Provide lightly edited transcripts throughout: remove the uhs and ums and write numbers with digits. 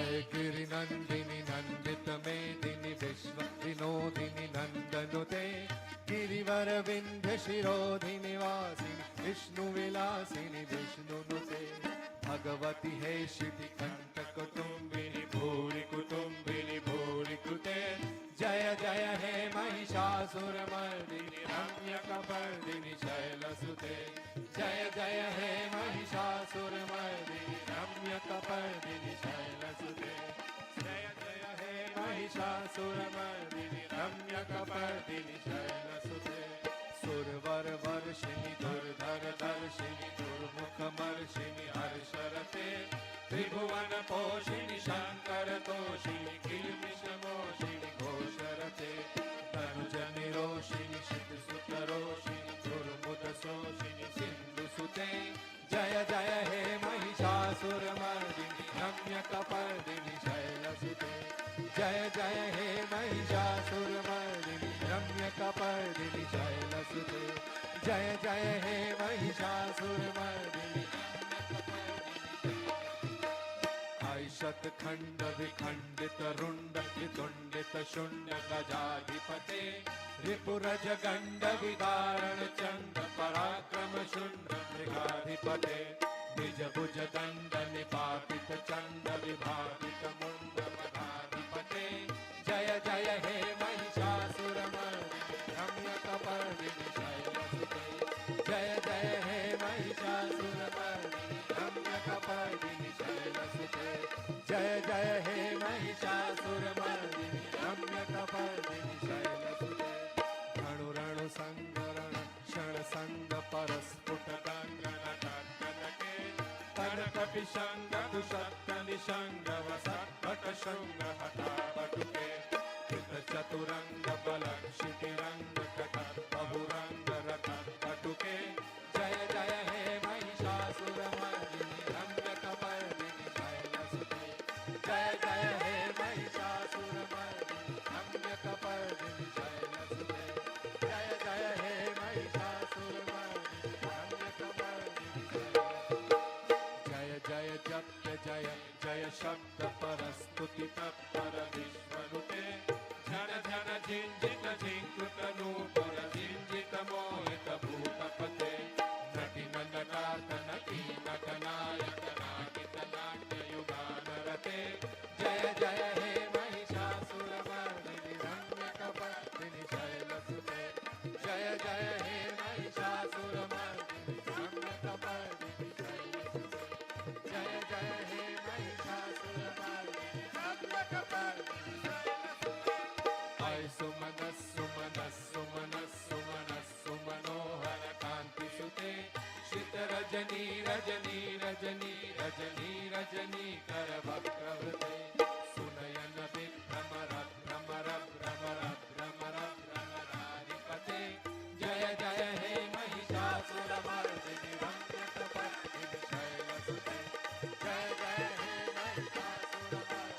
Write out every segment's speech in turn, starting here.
जय गिरिनन्दिनि नन्दित मेदिनि विश्व विनोदिनि नन्दनुते गिरिवर विन्ध्य शिरोधिनि वासिनि विष्णु विलासिनि विष्णुनुते भगवति हे शिति कंठ कुटुम्बिनि भूरि कुटुम्बिनि भूरि कृते जय जय हे महिषासुरमर्दिनि रम्यकपर्दिनि शैलसुते जय जय हे महिषासुरमर्दिनि रम्यकपर्दिनि शैलसुते जय जय हे महिषासुरमर्दिनि रम्यकपर्दिनि शैलसुते सुरवर वर्षिणि दुर्धर दर्शिनि दुर्मुखमर्षिणि हर्षरते त्रिभुवन पोषिणि शंकर तोषिणि किल्बिषमोषिणि घोषरते तनुजनि रोषिणि शितसुतरोषिणि दुर्मुदशोषिणि सिन्धुसुते जय जय हे महिषासुरमर्दिनि रम्यकपर्दिनि शैलसुते जय जय हे महिषासुरमर्दिनि रम्यकपर्दिनि शैलसुते जय जय हे महिषासुरमर्दिनि शतखंड विखंडित रुंड वितुंडित शून्य गजाधिपते रिपुरज गंड विदारण चंड पराक्रम शून्य मृगाधिपते निज भुज दंड निपातित चंड विभागित मुंड मधाधिपते जय जय हे महिषासुरमर्दिनि रम्यकपर्दिनि शैलसुते जय जय हे महिषासुरमर्दिनि रम्यकपर्दिनि शैलसुते जय जय हे महिषासुरमर्दिनि रम्यकपर्दिनि शैलसुते रणु संगरण क्षण संग परस्फुट दंगनके तनकपि संग कुशक्त निशंग वसत्पट शृंग हठाबटुके चतुरंग बल क्षितिरंग कटक बहुरंग रटक कटुके जय जय हे महिषासुरमर्दिनि रम्यकपर्दिनि शैलसुते जय जय हे महिषासुरमर्दिनि रम्यकपर्दिनि शैलसुते जय जय हे महिषासुरमर्दिनि रम्यकपर्दिनि शैलसुते जय जय जप्य जय जय शब्द परस्तुति तत्पर विश्वनुते झन झन झिंझित झिंकृत नूपुर झिंझित मोहित भूतपते नटी नटात नटी नटनायक नाटित नाट्य युगानरते जय जय हे महिषासुरमर्दिनि रम्यकपर्दिनि शैलसुते जय जय हे महिषासुरमर्दिनि रम्यकपर्दिनि शैलसुते जय जय हे महिषासुरमर्दिनि रम्यकपर्दिनि शैलसुते अय सुमनस सुमनस सुमनस सुमनस सुमनोहर कांति सुते श्रित रजनी रजनी रजनी रजनी रजनी कर वक्रवृते सुनयन विभ्रमर भ्रमर भ्रमर भ्रमर भ्रमराधिपते जय जय हे महिषासुरमर्दिनि रम्यकपर्दिनि शैलसुते जय जय हे Mahishasuramardini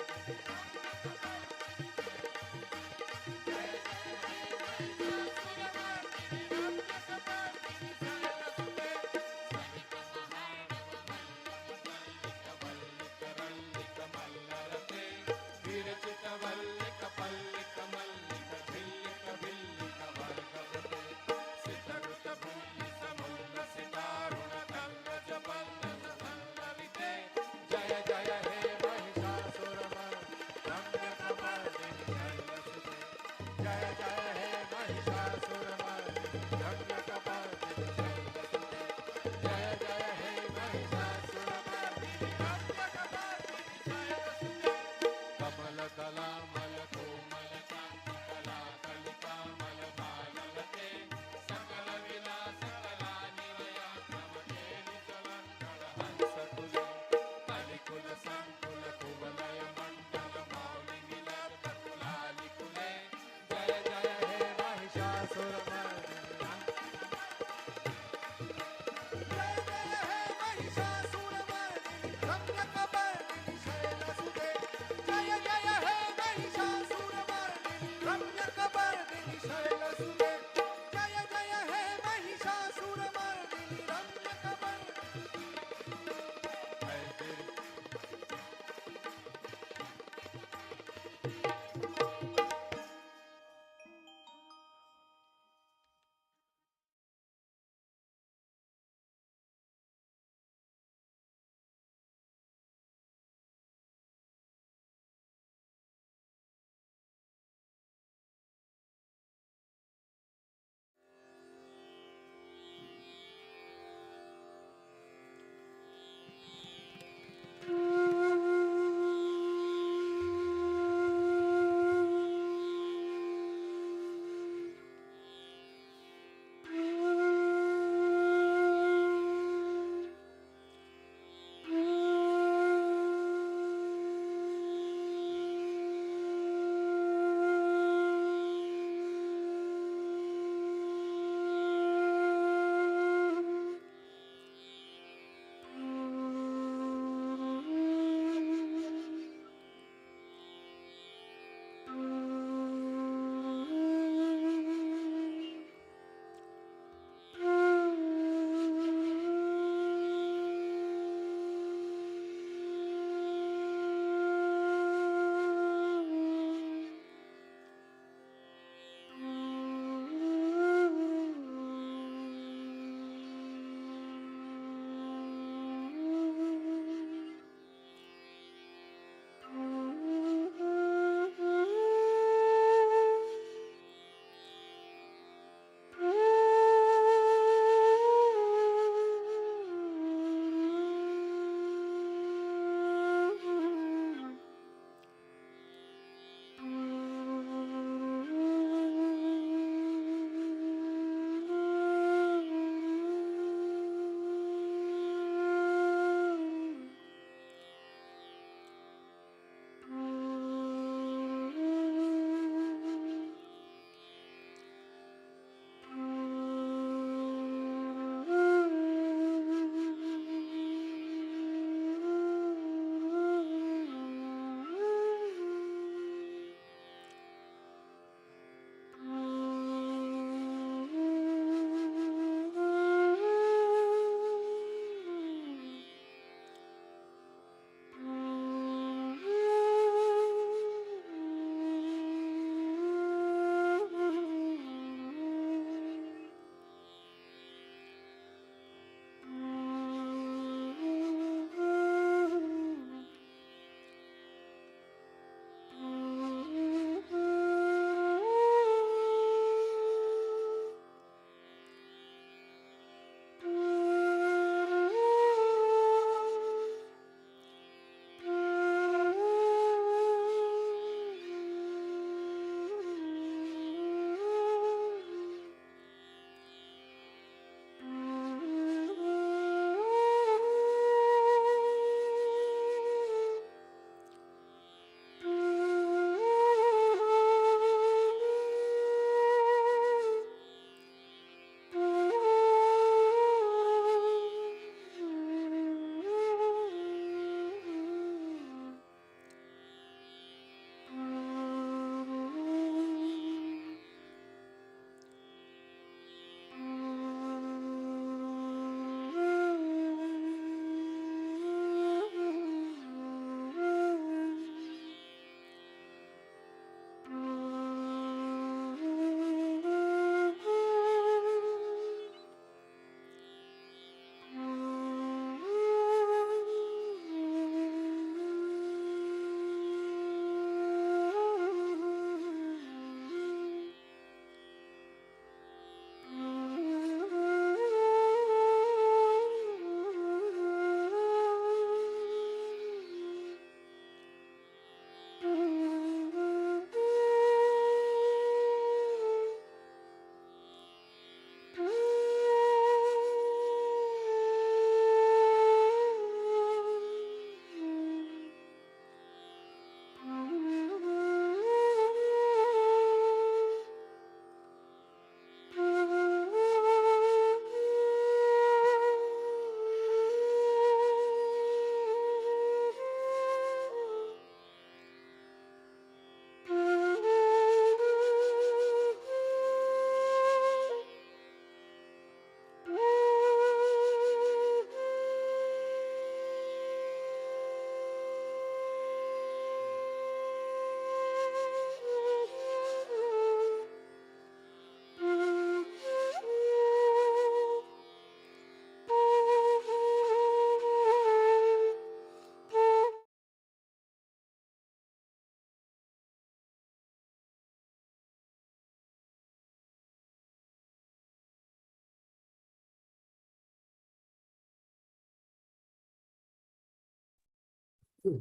Jai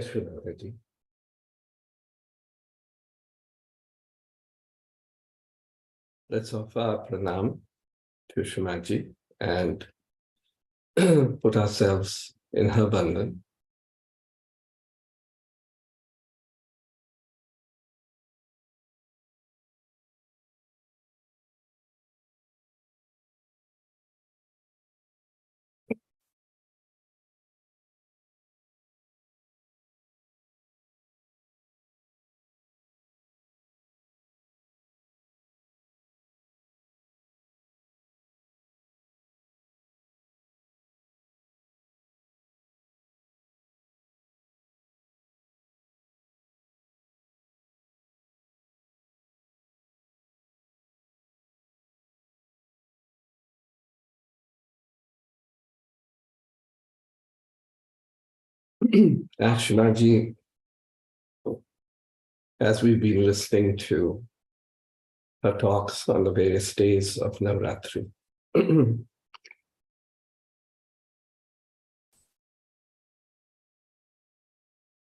Shri Navaratri. Let's offer our pranam to Shrimaji and put ourselves in her bandhan. Shrimaji, as we've been listening to her talks on the various days of Navaratri, and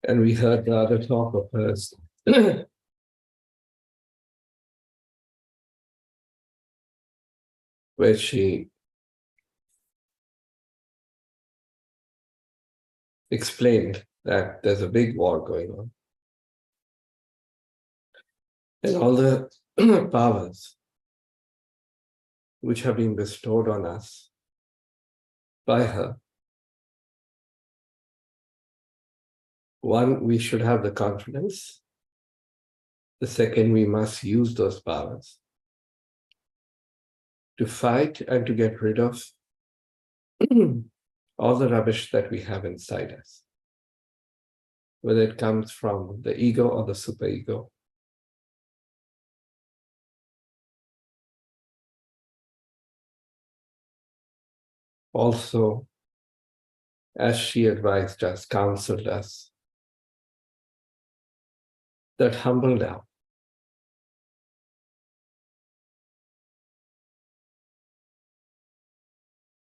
we heard the other talk of hers, where she explained that there's a big war going on. And all the powers which have been bestowed on us by her, one, we should have the confidence. The second, we must use those powers to fight and to get rid of all the rubbish that we have inside us, whether it comes from the ego or the superego. Also, as she advised us, counseled us, that humble down.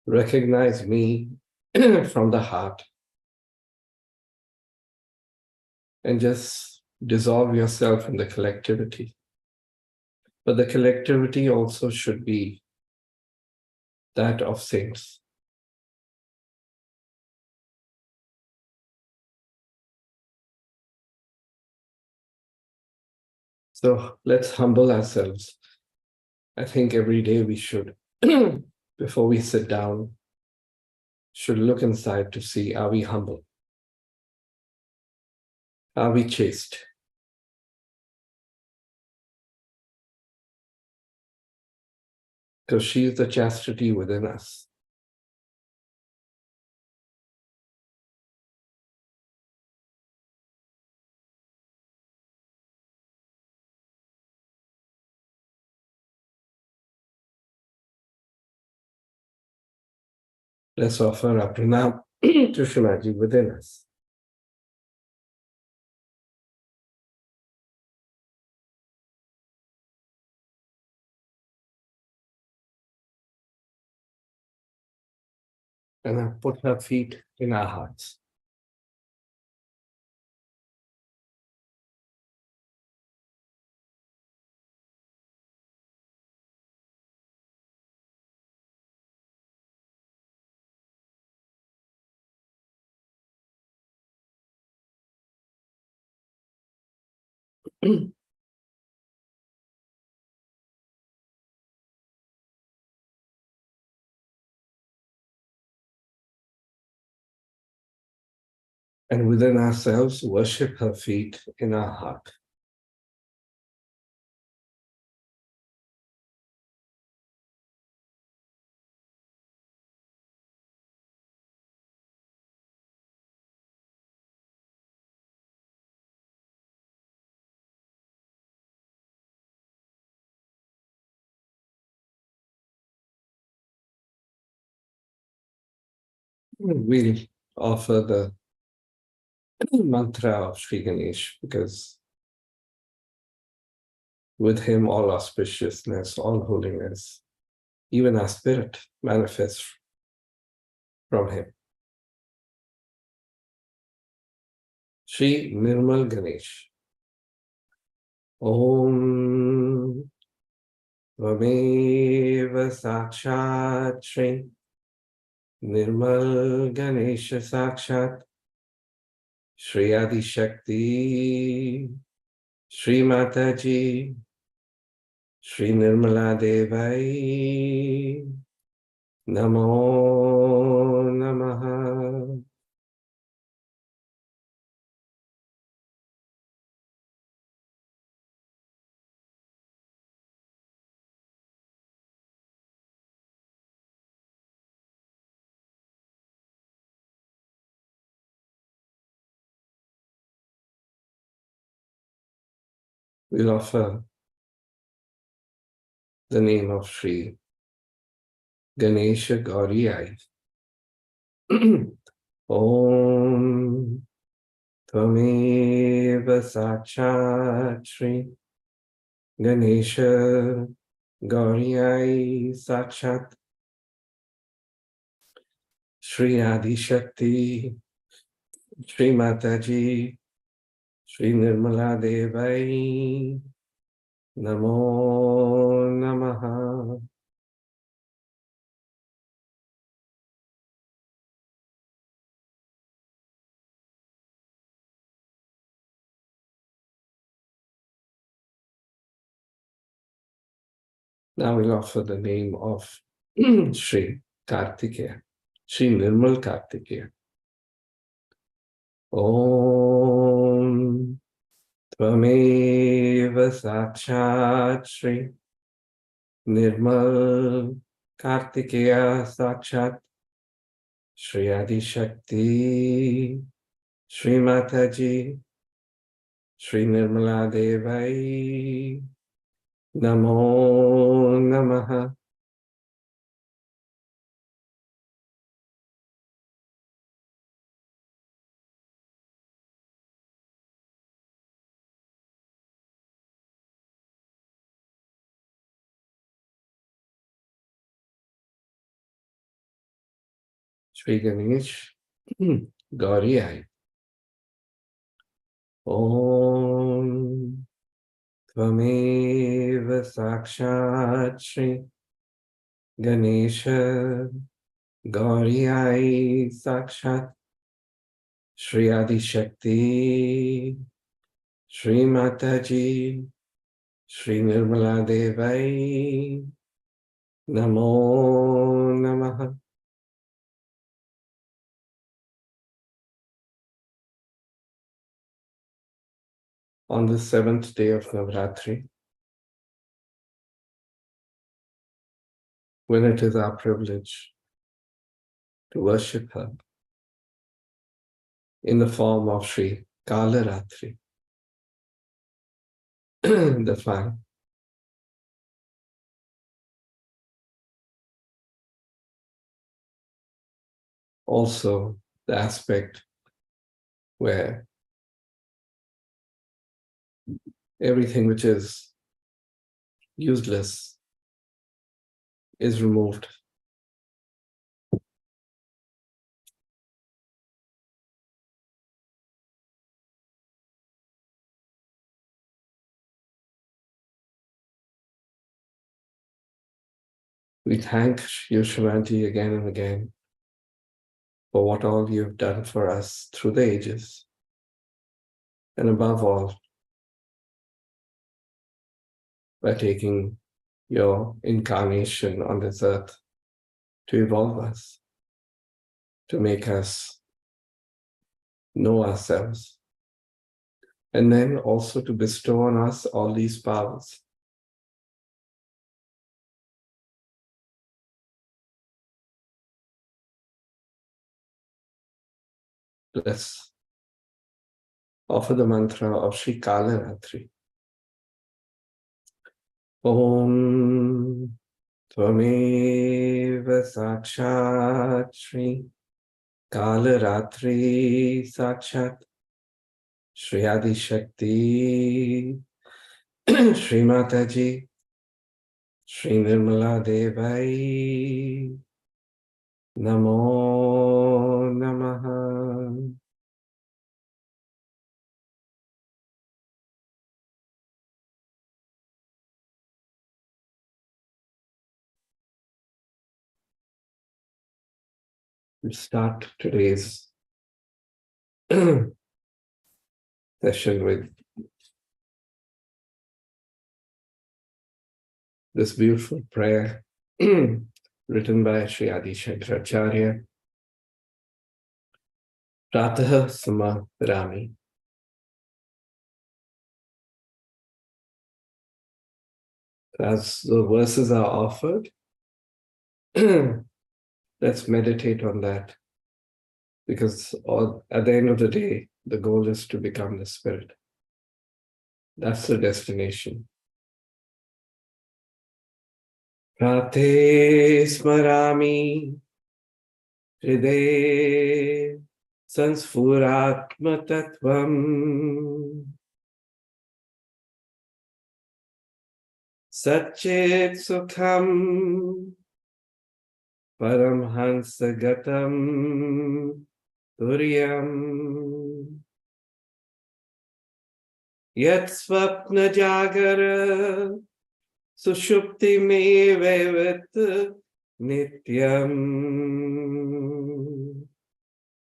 Recognize me from the heart and just dissolve yourself in the collectivity. But the collectivity also should be that of saints. So let's humble ourselves. I think every day we should, before we sit down, should look inside to see, are we humble? Are we chaste? Because she is the chastity within us. Let's offer our pranam to Shrimaji within us. And I put her feet in our hearts. And within ourselves, worship her feet in our heart. We'll offer the mantra of Sri Ganesh, because with him all auspiciousness, all holiness, even our spirit manifests from him. Shri Nirmal Ganesh. Om Tvameva Sakshat Shri Nirmal Ganesha Sakshat Shri Adi Shakti Shri Mataji Shri Nirmala Devai Namo Namaha. We'll offer the name of Sri Ganesha Gauriyai. Om Tvameva Sakshat Shri Ganesha Gauriyai Sakshat Shri Adi Shakti Shri Mataji Shri Nirmala Devai Namo Namaha. Now we'll offer the name of Sri Kartikeya, Sri Nirmal Kartikeya. Om Tvameva Sakshat Shri Nirmal Kartikeya Sakshat Shri Adi Shakti Shri Mataji Shri Nirmala Devai Namo Namaha. Shri Ganesh Gauriyai. Om Tvameva Sakshat Shri Ganesha Gauriyai Sakshat Shri Adi Shakti Shri Mataji Shri Nirmala Devai Namo Namaha. On the 7th day of Navaratri, when it is our privilege to worship her in the form of Sri Kalaratri, the fire, also the aspect where everything which is useless is removed. We thank Yoshivanti again and again for what all you've done for us through the ages. And above all, by taking your incarnation on this earth to evolve us, to make us know ourselves, and then also to bestow on us all these powers. Let's offer the mantra of Sri Kalaratri. Om Tvameva Sakshat Shri Kalaratri Sakshat Shri Adi Shakti Shri Mataji Shri Nirmala Devai Namo Namaha. We start today's session with this beautiful prayer written by Sri Adi Shankaracharya. Pratah Samavarami. As the verses are offered, let's meditate on that, because at the end of the day, the goal is to become the spirit. That's the destination. Prate smarami hridaye sansfuratma tattvam satchit sukham paramhansagatam turyam yat swapna jagara sushupti me vevat nityam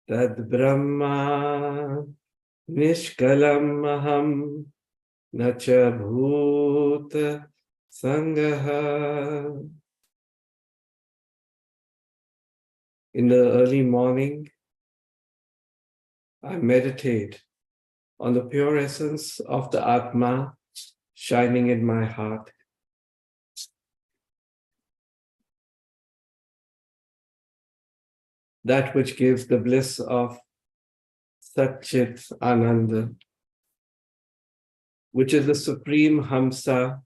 tad brahma nishkalam aham nacha bhuta sangaha. In the early morning, I meditate on the pure essence of the Atma shining in my heart. That which gives the bliss of Satchit Ananda, which is the supreme Hamsa,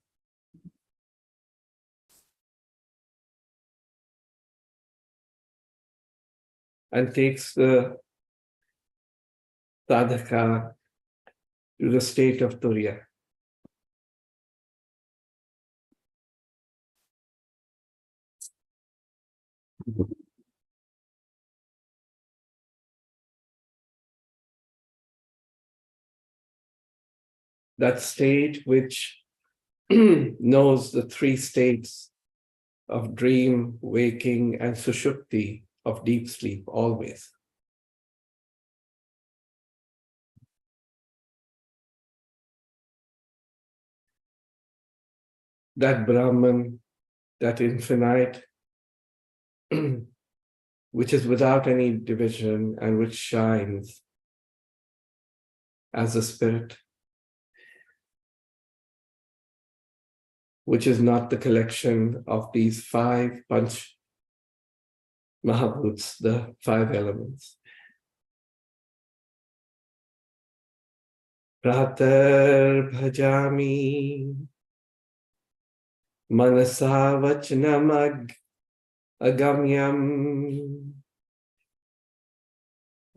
and takes the sadhaka to the state of Turiya. That state which knows the three states of dream, waking, and sushupti, of deep sleep, always. That Brahman, that infinite, which is without any division and which shines as a spirit, which is not the collection of these five Panch Mahabhuts, the five elements. Pratar bhajami manasa vachnam agamyam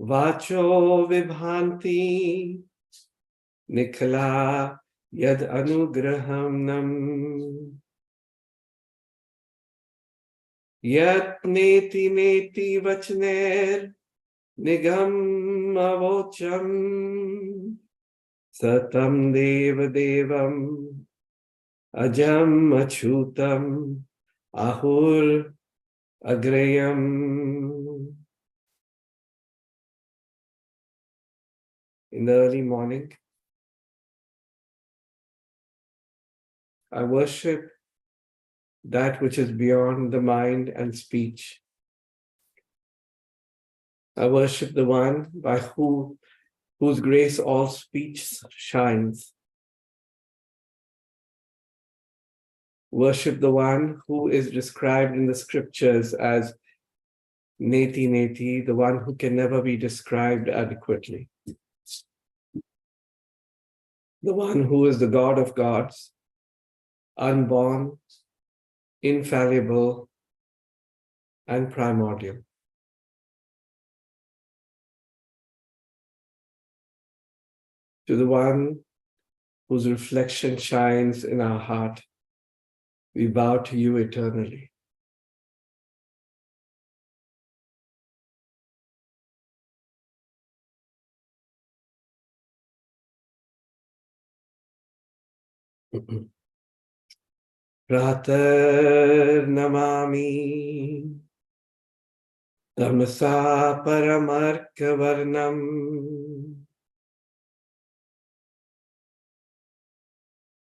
vacho vibhanti nikla yad anugraham nam yat neti neti vachner nigam avocham satam deva devam ajam achutam ahur agrayam. In the early morning, I worship that which is beyond the mind and speech. I worship the one by whose grace all speech shines. Worship the one who is described in the scriptures as Neti Neti, the one who can never be described adequately. The one who is the God of gods, unborn, infallible, and primordial. To the one whose reflection shines in our heart, we bow to you eternally. Pratar namami tamasa paramarkavarnam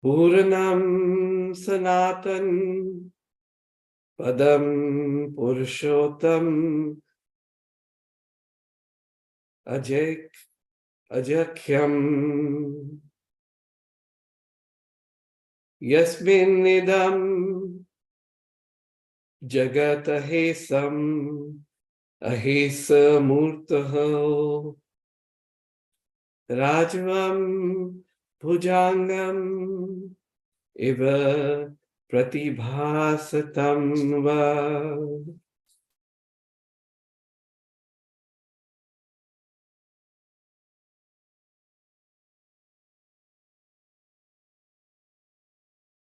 Purnam sanatan padam purushottam ajak ajakyam yasmin idam jagat ahesam ahesa murtaha rajvam bhujangam iva pratibhasatam va.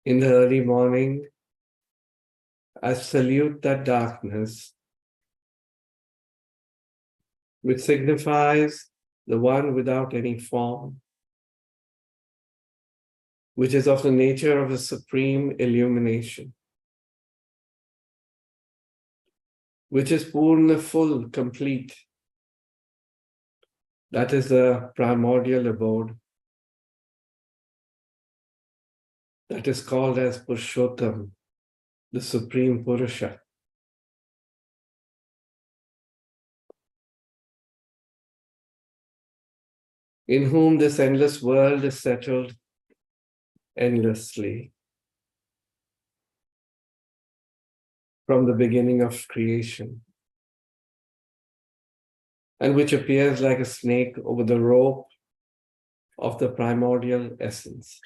In the early morning, I salute that darkness, which signifies the one without any form, which is of the nature of the supreme illumination, which is Purna, full, complete. That is the primordial abode that is called as Purushottam, the supreme Purusha. In whom this endless world is settled endlessly from the beginning of creation, and which appears like a snake over the rope of the primordial essence.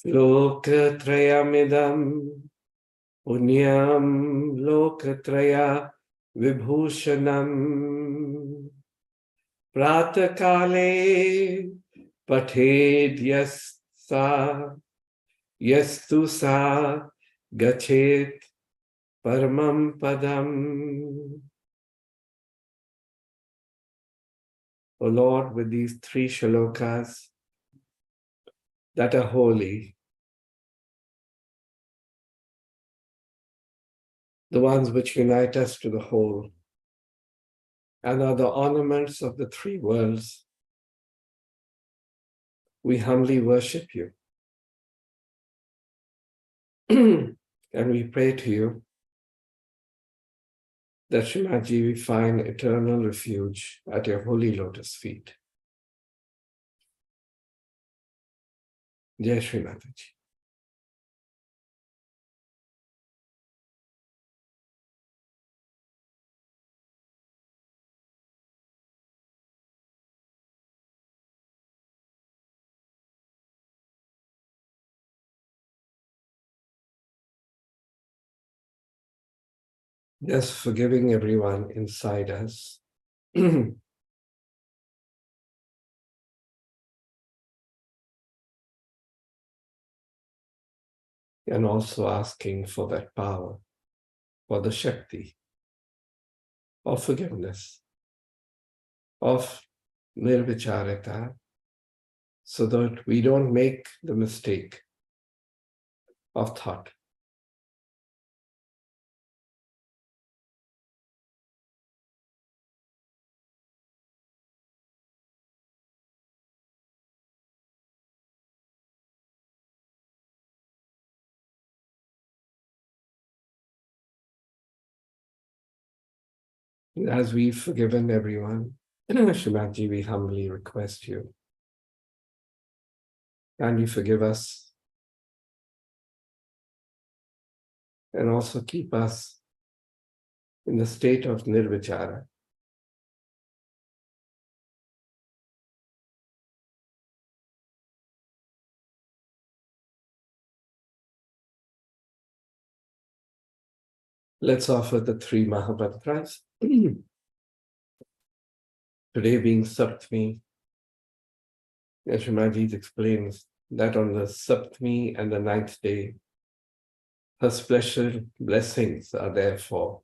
Lokatrayamidam punyam lokatraya vibhushanam pratakale pathed yastu sa gachet paramam padam. O Lord, with these three shlokas that are holy, the ones which unite us to the whole, and are the ornaments of the three worlds, we humbly worship you. And we pray to you that Srimadji we find eternal refuge at your holy lotus feet. Jai Shri Mataji. Just forgiving everyone inside us. And also asking for that power, for the Shakti of forgiveness, of nirvicharita, so that we don't make the mistake of thought. As we've forgiven everyone, Shrimadji, we humbly request you, can you forgive us and also keep us in the state of nirvichara. Let's offer the three Mahamantras. Today being Saptami, Shrimadji explains that on the Saptami and the ninth day, her special blessings are there for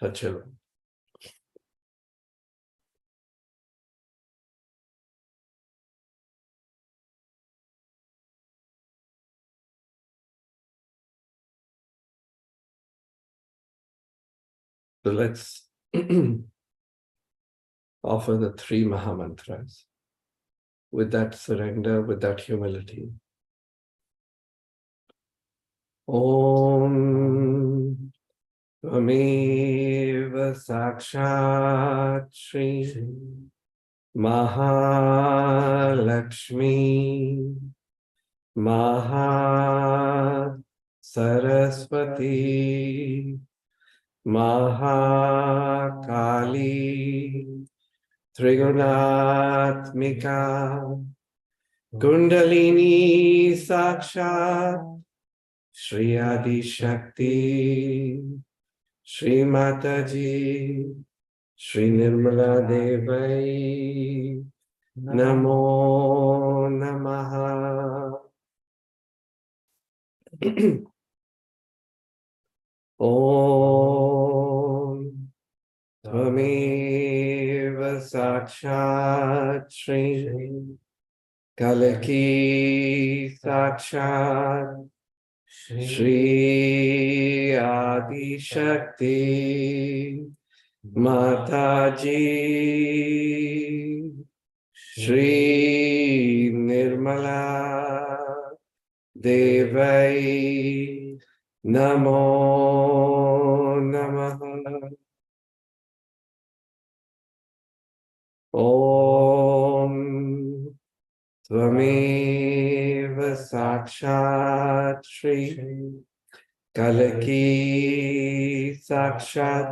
her children. So let's offer the 3 Mahamantras with that surrender, with that humility. Om Tvameva Sakshat Shri Mahalakshmi Maha Saraswati Mahakali Trigunatmika Kundalini Sakshat Shri Adi Shakti Shri Mataji Shri Nirmala Devai Namo Namaha. Om Tvameva Sakshat Shri Kalaki Sakshat Shri Adi Shakti Mataji Shri Nirmala Devai Namo Namaha. Om Tvameva Sakshat Shri Kalaki Sakshat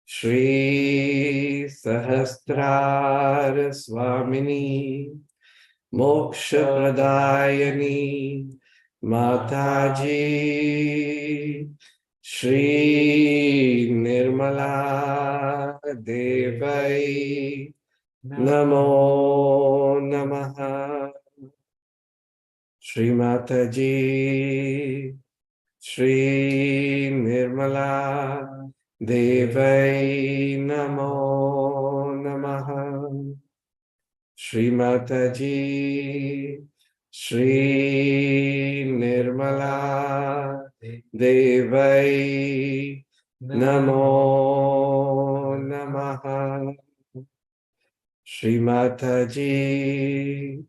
Shri Sahasrara Swamini Moksha Pradayani Mataji Shri Nirmala Devai Namo Namaha. Shri Mataji Shri Nirmala Devai Namo Namaha. Shri Mataji Shri Nirmala Devai Namo Namaha. Shri Mataji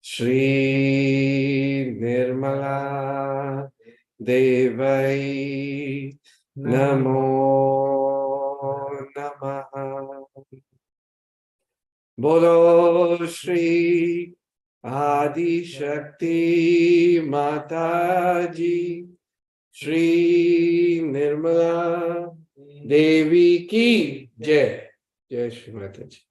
Shri Nirmala Devai Namo Namaha. Bolo Shri Adi Shakti Mataji Shri Nirmala Devi Ki Jai. Jai Shri Mataji.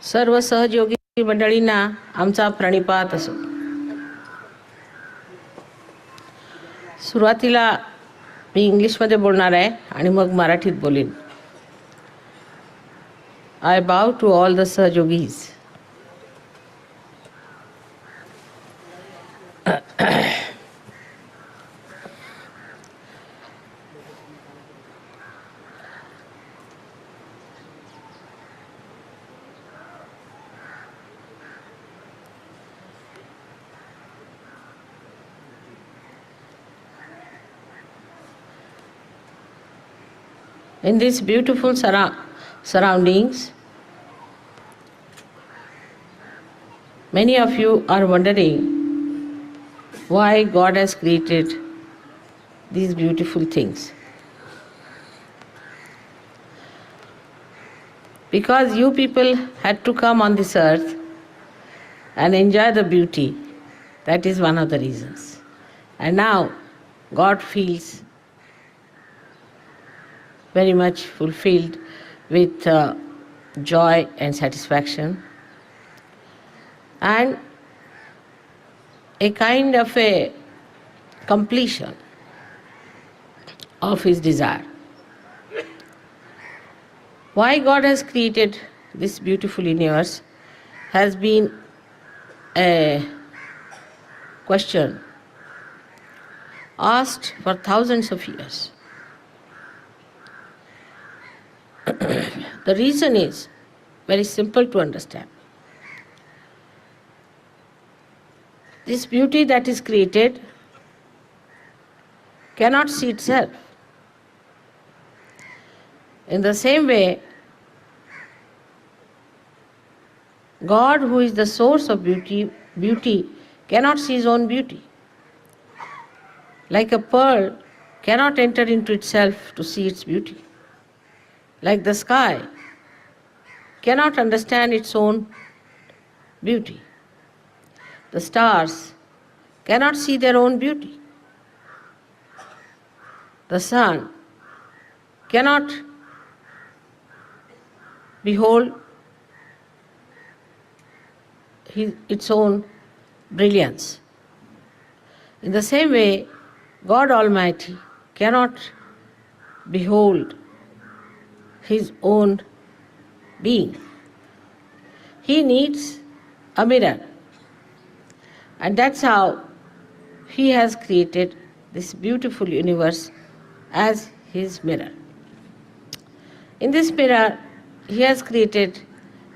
सर्व सहयोगी मंडळींना आमचा प्रणिपात असो. सुरुवातीला मी इंग्लिशमध्ये बोलणार आहे आणि मग मराठीत बोलेन. I bow to all the सहयोगीज. In these beautiful surroundings, many of you are wondering why God has created these beautiful things. Because you people had to come on this earth and enjoy the beauty. That is one of the reasons. And now God feels very much fulfilled with joy and satisfaction, and a kind of a completion of his desire. Why God has created this beautiful universe has been a question asked for thousands of years. The reason is very simple to understand. This beauty that is created cannot see itself. In the same way, God, who is the source of beauty cannot see his own beauty. Like a pearl cannot enter into itself to see its beauty. Like the sky cannot understand its own beauty. The stars cannot see their own beauty. The sun cannot behold its own brilliance. In the same way, God Almighty cannot behold his own being. He needs a mirror. And that's how he has created this beautiful universe as his mirror. In this mirror, he has created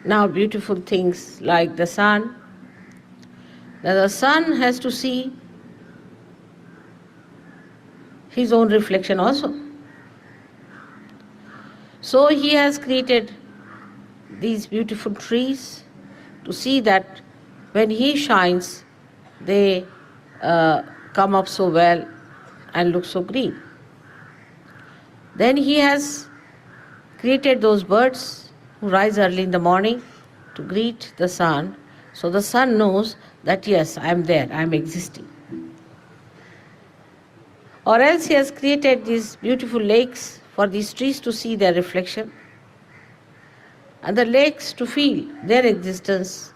now beautiful things like the sun. Now the sun has to see his own reflection also. So he has created these beautiful trees to see that when he shines, they come up so well and look so green. Then he has created those birds who rise early in the morning to greet the sun, so the sun knows that yes, I am there, I am existing. Or else he has created these beautiful lakes for these trees to see their reflection, and the lakes to feel their existence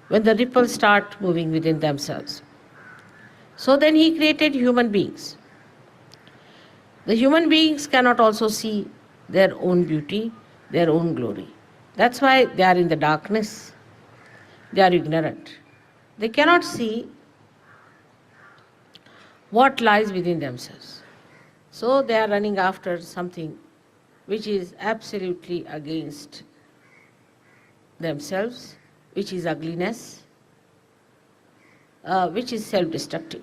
when the ripples start moving within themselves. So then he created human beings. The human beings cannot also see their own beauty, their own glory. That's why they are in the darkness. They are ignorant. They cannot see what lies within themselves. So they are running after something which is absolutely against themselves, which is ugliness, which is self-destructive.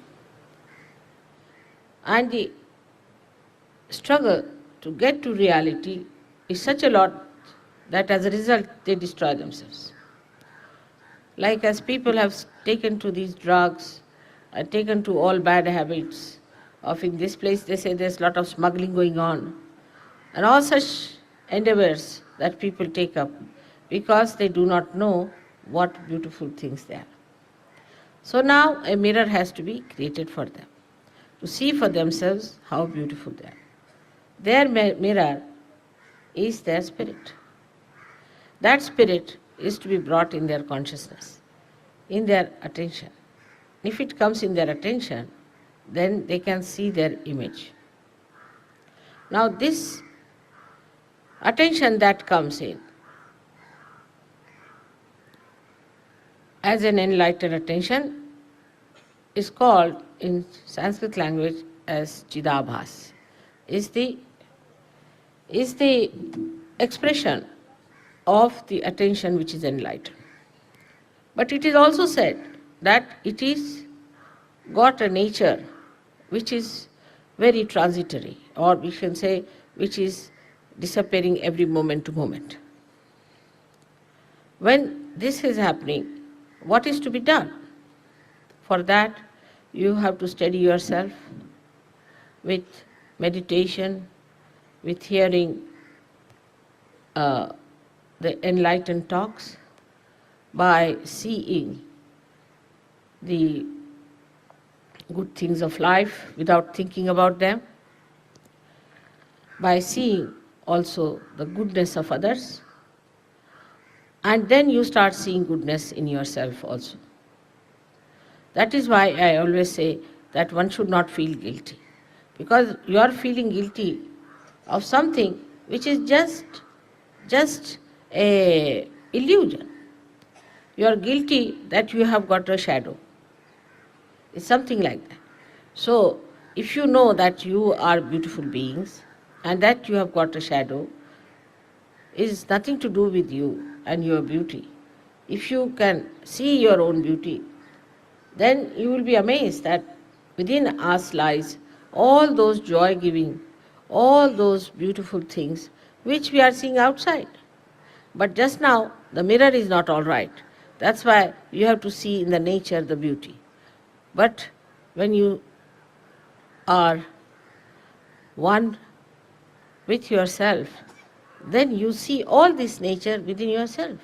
And the struggle to get to reality is such a lot that as a result they destroy themselves. Like as people have taken to these drugs and taken to all bad habits of in this place they say there's a lot of smuggling going on and all such endeavors that people take up because they do not know what beautiful things they are. So now a mirror has to be created for them to see for themselves how beautiful they are. Their mirror is their spirit. That spirit is to be brought in their consciousness, in their attention. If it comes in their attention, then they can see their image. Now this attention that comes in as an enlightened attention is called in Sanskrit language as Chidabhas, is the expression of the attention which is enlightened. But it is also said that it is got a nature which is very transitory, or we can say which is disappearing every moment to moment. When this is happening, what is to be done? For that, you have to steady yourself with meditation, with hearing the enlightened talks, by seeing the good things of life without thinking about them, by seeing also the goodness of others, and then you start seeing goodness in yourself also. That is why I always say that one should not feel guilty, because you are feeling guilty of something which is just a illusion. You are guilty that you have got a shadow. It's something like that. So, if you know that you are beautiful beings and that you have got a shadow, is nothing to do with you and your beauty. If you can see your own beauty, then you will be amazed that within us lies all those joy giving, all those beautiful things which we are seeing outside. But just now, the mirror is not all right. That's why you have to see in the nature the beauty. But when you are one with yourself, then you see all this nature within yourself,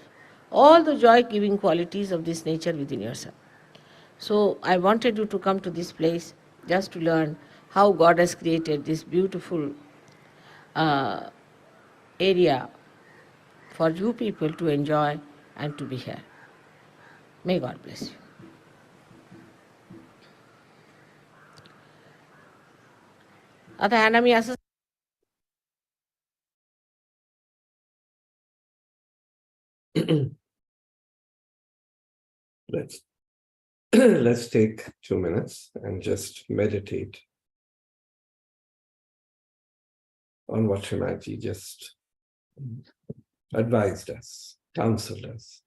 all the joy giving qualities of this nature within yourself. So I wanted you to come to this place just to learn how God has created this beautiful uh, area for you people to enjoy and to be here. May God bless you. आता ह्यांना मी असं Let's let's take 2 minutes and just meditate on what Shimaji just advised us, counseled us.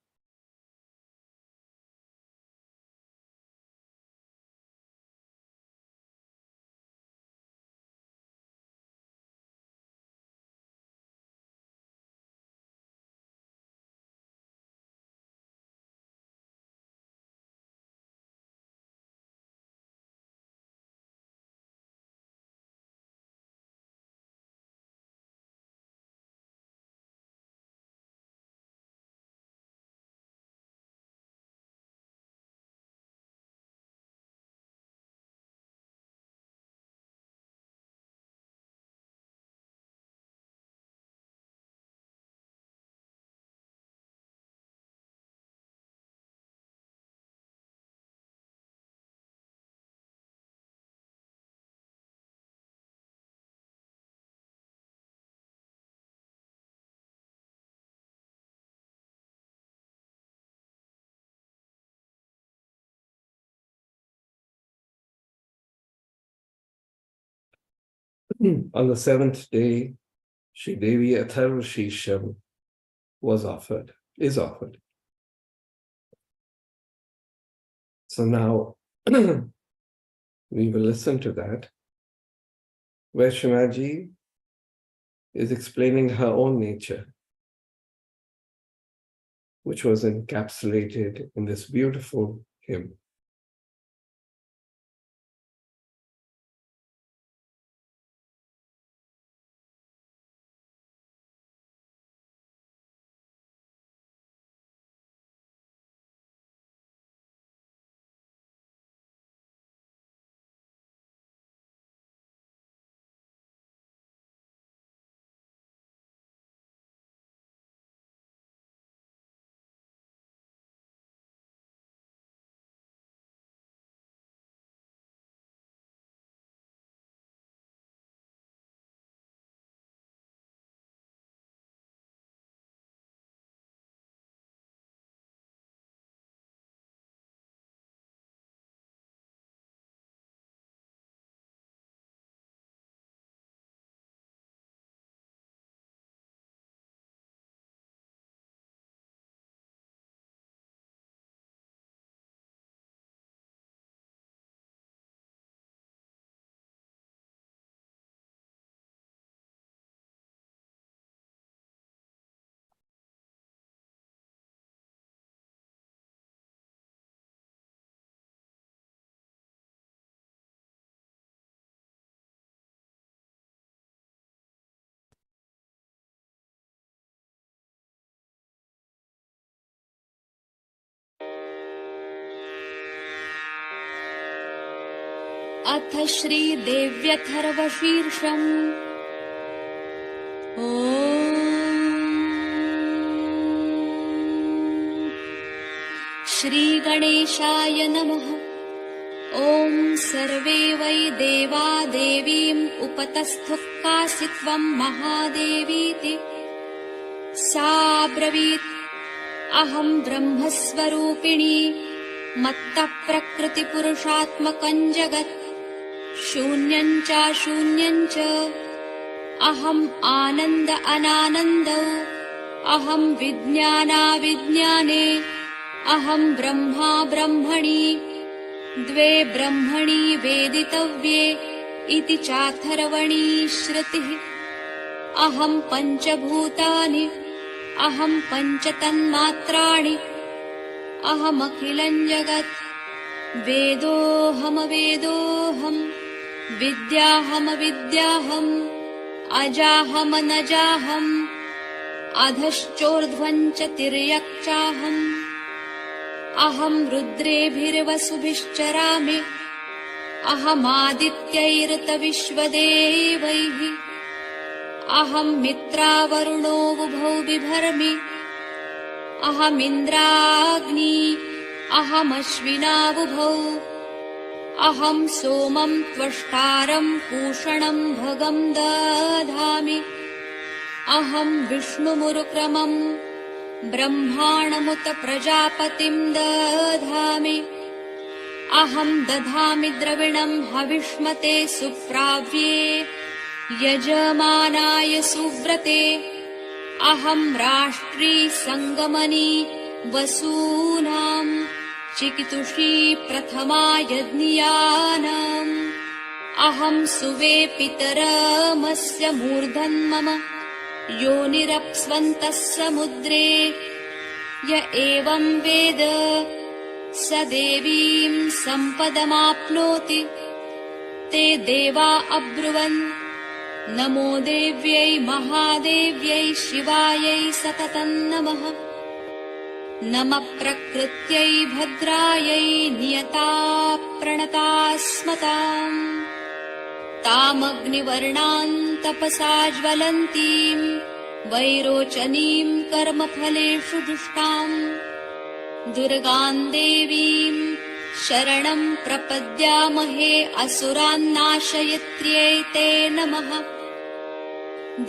On the seventh day, Sri Devi Atharva Shisham was offered, is offered. So now we will listen to that, where Shimaji is explaining her own nature, which was encapsulated in this beautiful hymn. अथ श्रीदेव्यथर्वशीर्षम्। ॐ श्रीगणेशाय नमः। ॐ सर्वे वै देवा देवीम् उपतस्थुः कासि त्वं महादेवीति। सा ब्रवीत् अहं ब्रह्मस्वरूपिणी मत्तः प्रकृतिपुरुषात्मकं जगत् शून्यं चाशून्यं च अहम् आनन्द अनानन्दौ अहं विज्ञानाविज्ञाने अहं ब्रह्मा ब्रह्मणि द्वे ब्रह्मणि वेदितव्ये इति चाथर्वणी श्रुतिः। अहं पञ्चभूतानि अहं पञ्चतन्मात्राणि अहमखिलं जगत् वेदोऽहमवेदोऽहं विद्याहमविद्याहम् अजाहमनजाहम् अधश्चोर्ध्वं च तिर्यक् चाहम्। अहं रुद्रेभिर्वसुभिश्चरामि अहमादित्यैर्तविश्वदेवैः अहं मित्रावरुणो बुभौ बिभर्मि अहमिन्द्राग्नी अहमश्विनावुभौ अहं सोमं त्वष्टारं पूषणं भगं दधामि अहं विष्णुमुरुक्रमं ब्रह्माणमुत प्रजापतिं दधामि अहं दधामि द्रविणं हविष्मते सुप्राव्ये यजमानाय सुव्रते अहं राष्ट्री संगमनी वसूनां चिकितुषी प्रथमा यज्ञियानाम् अहं सुवे पितरमस्य मूर्धन्मम योनिरप्स्वन्तः समुद्रे य एवं वेद स देवीं सम्पदमाप्नोति। ते देवा अब्रुवन् नमो देव्यै महादेव्यै शिवायै सततं नमः। नमः प्रकृत्यै भद्रायै नियता प्रणता स्मताम् तामग्निवर्णां तपसा ज्वलन्तीं वैरोचनीं कर्मफलेषु दुष्टां दुर्गां देवीं शरणं प्रपद्यामहे असुरान्नाशयित्र्यै ते नमः।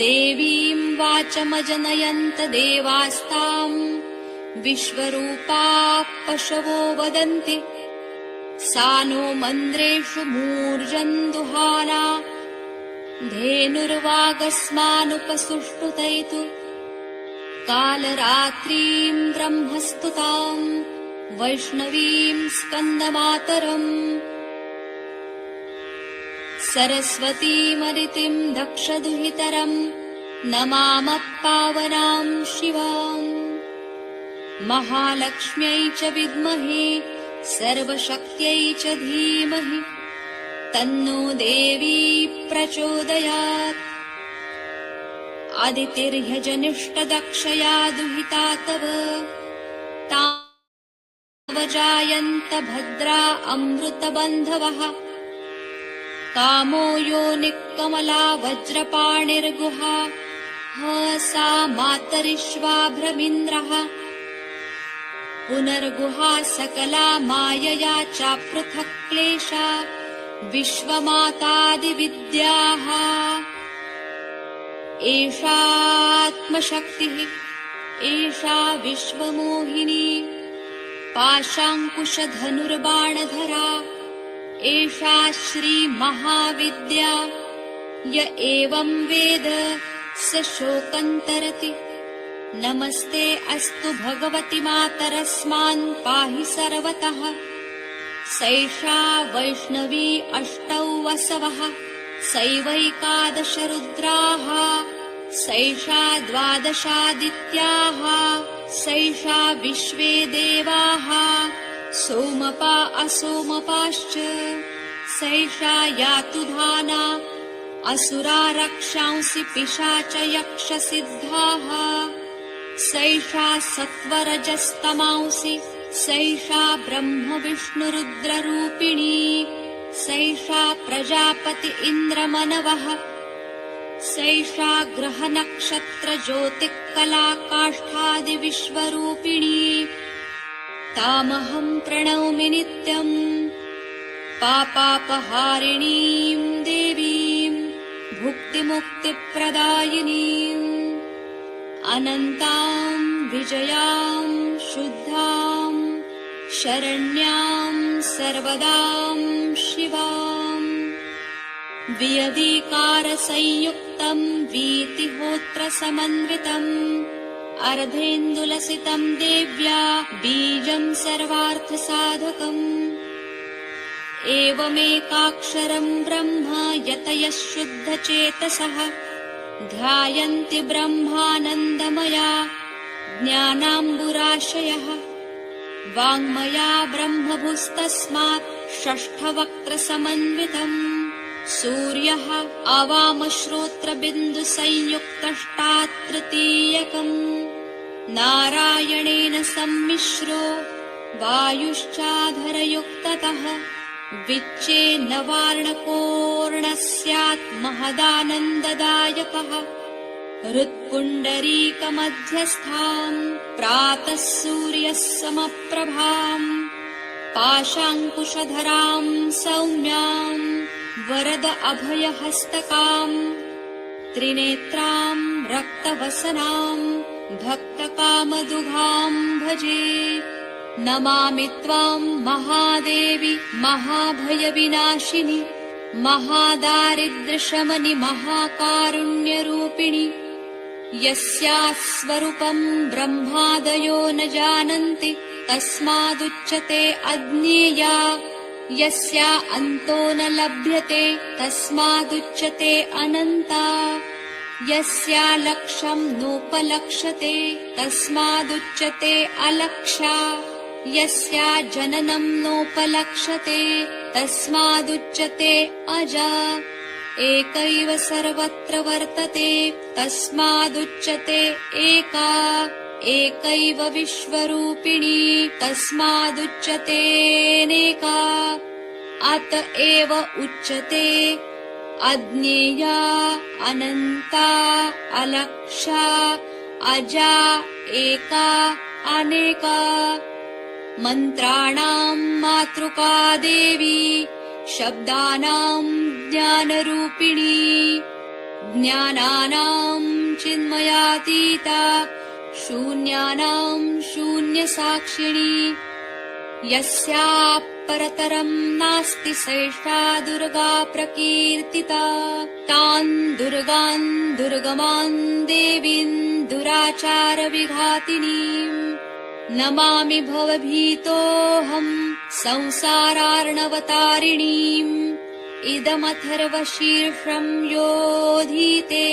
देवीं वाचमजनयन्त देवास्तां विश्वरूपाः पशवो वदन्ति सा नो मन्द्रेषु मूर्जन्दुहाना धेनुर्वागस्मानुपसुष्टुतैतु कालरात्रीं ब्रह्मस्तुतां वैष्णवीं स्कन्दमातरम् सरस्वतीमदितिं दक्षदुहितरं नमामः पावनां शिवाम्। महालक्ष्म्यै च विद्महे सर्वशक्त्यै च धीमहि तन्नो देवी प्रचोदयात्। अदितिर्ह्यजनिष्टदक्षया दुहिता तव तावजायन्त भद्रा अमृतबन्धवः कामो योनिकमला वज्रपाणिर्गुहा सा मातरिश्वाभ्रमिन्द्रः पुनर्गुहा सकला मायया चापृथक् क्लेशा विश्वमातादिविद्याः एषात्मशक्तिः एषा विश्वमोहिनी पाशाङ्कुशधनुर्बाणधरा एषा श्रीमहाविद्या य एवं वेद स शोकं तरति। नमस्ते अस्तु भगवति मातरस्मान् पाहि सर्वतः। सैषा वैष्णवी अष्टौ वसवः सैवैकादश रुद्राः सैषा द्वादशादित्याः सैषा विश्वे देवाः सोमपा असोमपाश्च सैषा यातुधाना असुरा रक्षांसि पिशाच यक्षसिद्धाः सैषा सत्वरजस्तमांसि सैषा ब्रह्म विष्णुरुद्ररूपिणी सैषा प्रजापति इन्द्रमनवः सैषा ग्रहनक्षत्रज्योतिःकलाकाष्ठादिविश्वरूपिणी तामहं प्रणौमि नित्यम् पापापहारिणीं देवीं भुक्तिमुक्तिप्रदायिनीम् अनन्तां विजयां शुद्धां शरण्यां सर्वदां शिवाम् वियदीकारसंयुक्तं वीतिहोत्रसमन्वितम् अर्धेन्दुलसितं देव्या बीजं सर्वार्थसाधकम् एवमेकाक्षरं ब्रह्म यतयः शुद्धचेतसः ध्यायन्ति ब्रह्मानन्दमया ज्ञानाम्बुराशयः वाङ्मया ब्रह्मभुस्तस्मात् षष्ठवक्त्रसमन्वितम् सूर्यः आवामश्रोत्रबिन्दुसंयुक्तष्टात् तृतीयकम् नारायणेन सम्मिश्रो वायुश्चाधरयुक्ततः विच्चेन्नवार्णकोर्णः स्यात् महदानन्ददायकः हृत्पुण्डरीकमध्यस्थाम् प्रातः सूर्यः समप्रभाम् पाशाङ्कुशधराम् सौम्याम् वरद अभयहस्तकाम् त्रिनेत्राम् रक्तवसनाम् भक्तकामदुघाम् भजे नमामि त्वाम् महादेवी महाभयविनाशिनि महादारिद्र्यशमनि महाकारुण्यरूपिणि यस्याः स्वरूपम् ब्रह्मादयो न जानन्ति तस्मादुच्यते अज्ञेया यस्या अन्तो न लभ्यते तस्मादुच्यते अनन्ता यस्या लक्ष्यम् नोपलक्ष्यते तस्मादुच्यते अलक्षा यस्या जननम् नोपलक्ष्यते तस्मादुच्यते अजा एकैव सर्वत्र वर्तते तस्मादुच्यते एका एकैव विश्वरूपिणी तस्मादुच्यतेऽनेका अत एव उच्यते अज्ञेया अनन्ता अलक्षा अजा एका अनेका मन्त्राणाम् मातृका देवी शब्दानाम् ज्ञानरूपिणी ज्ञानानाम् चिन्मयातीता शून्यानाम् शून्यसाक्षिणी यस्याः परतरम् नास्ति सैषा दुर्गा प्रकीर्तिता तान् दुर्गान् दुर्गमान् देवीन् दुराचारविघातिनीम् नमामि भवभीतोऽहम् संसारार्णवतारिणीम् इदमथर्वशीर्षम् योऽधीते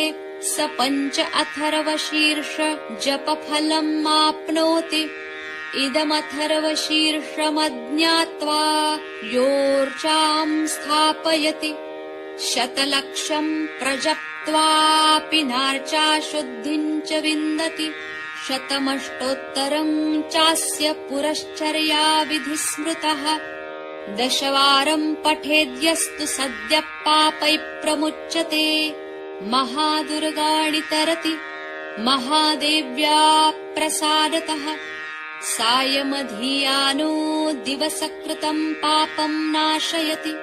स पञ्च अथर्वशीर्ष जपफलम् आप्नोति इदमथर्वशीर्षमज्ञात्वा योर्चाम् स्थापयति शतलक्षम् प्रजप्त्वापि नार्चा शुद्धिम् च विन्दति शतमष्टोत्तरम् चास्य पुरश्चर्या विधिस्मृतः दशवारम् पठेद्यस्तु सद्यः पापैः प्रमुच्यते महादुर्गाणि तरति महादेव्या प्रसादतः सायमधियानो दिवसकृतम् पापम् नाशयति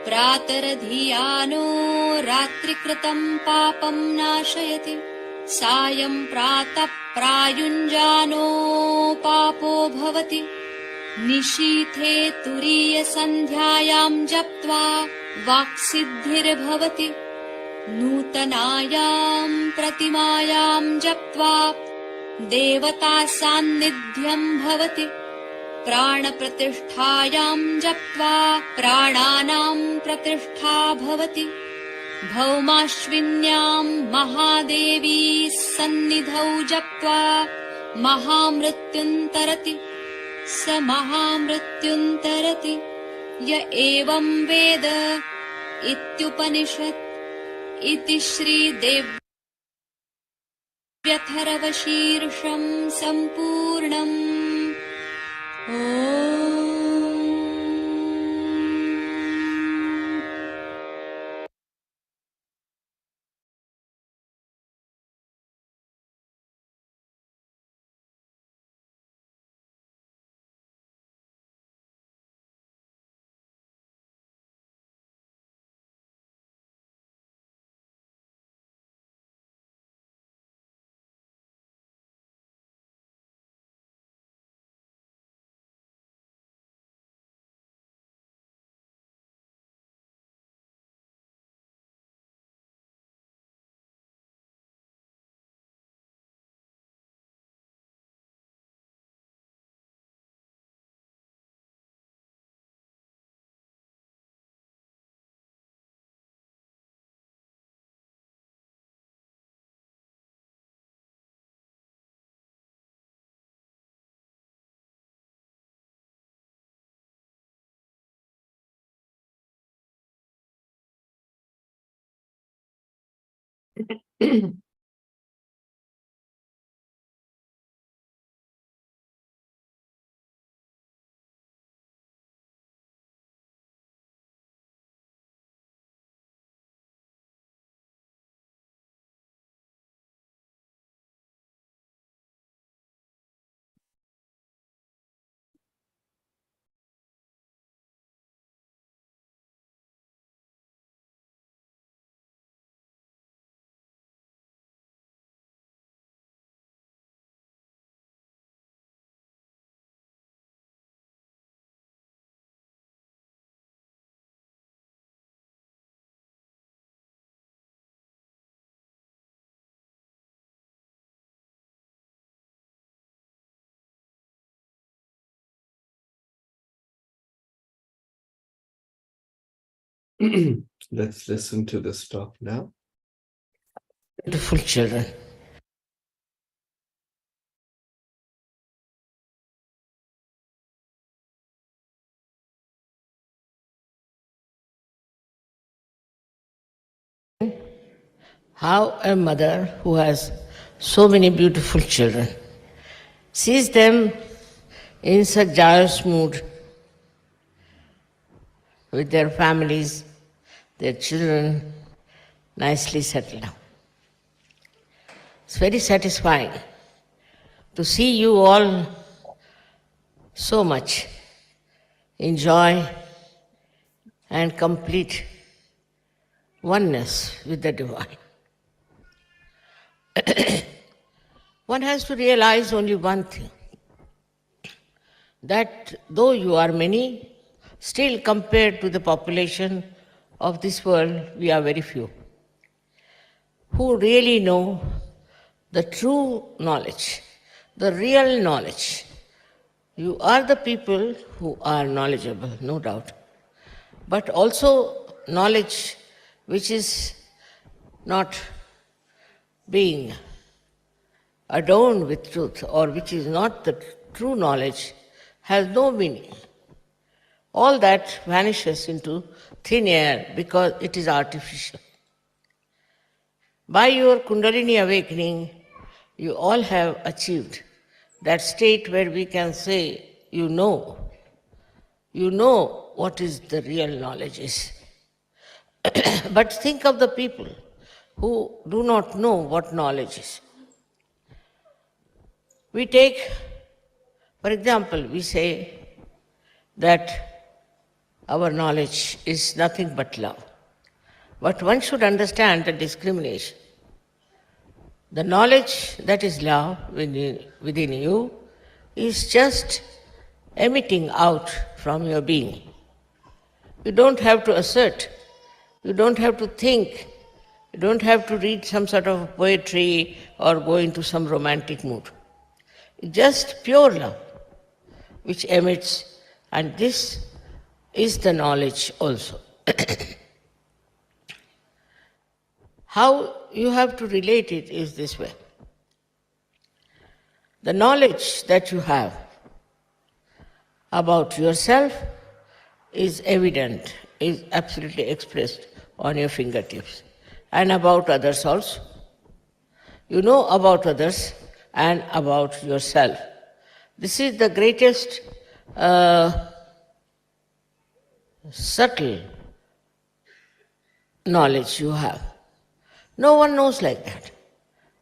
प्रातरधियानो रात्रिकृतम् पापम् नाशयति सायम् प्रातः प्रायुञ्जानो पापो भवति निशीथे तुरीयसन्ध्यायाम् जप्त्वा वाक्सिद्धिर्भवति नूतनायाम् प्रतिमायाम् जप्त्वा देवता सान्निध्यम् भवति प्राणप्रतिष्ठायाम् जप्त्वा प्राणानाम् प्रतिष्ठा भवति भौमाश्विन्याम् महादेवी सन्निधौ जप्त्वा महामृत्युन्तरति स महामृत्युन्तरति य एवं वेद इत्युपनिषत् इति श्रीदेव्यथर्वशीर्षम् सम्पूर्णम् ॐ Let's listen to this talk now. Beautiful children. How a mother who has so many beautiful children sees them in such joyous mood with their families, their children nicely settled down. It's very satisfying to see you all so much in joy and complete oneness with the divine. One has to realize only one thing, that though you are many, still compared to the population of this world, we are very few who really know the true knowledge, the real knowledge. You are the people who are knowledgeable, no doubt, but also knowledge which is not being adorned with truth, or which is not the true knowledge, has no meaning. All that vanishes into thin air because it is artificial. By your Kundalini awakening, you all have achieved that state where we can say, you know what is the real knowledge is. But think of the people who do not know what knowledge is. We take, for example, we say that our knowledge is nothing but love. But one should understand the discrimination. The knowledge that is love within you is just emitting out from your being. You don't have to assert, you don't have to think, you don't have to read some sort of poetry or go into some romantic mood. Just pure love, which emits, and this is the knowledge also. How you have to relate it is this way. The knowledge that you have about yourself is evident, is absolutely expressed on your fingertips, and about others also. You know about others and about yourself. This is the greatest subtle knowledge you have. No one knows like that.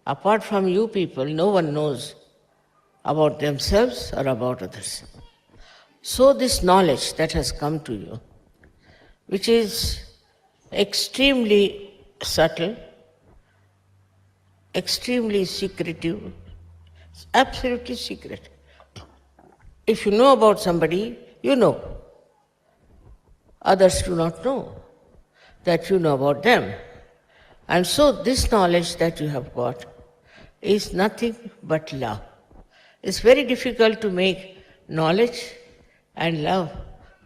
Apart from you people, no one knows about themselves or about others. So this knowledge that has come to you, which is extremely subtle, extremely secretive, absolutely secret. If you know about somebody, you know. Others do not know that you know about them. And so this knowledge that you have got is nothing but love. It's very difficult to make knowledge and love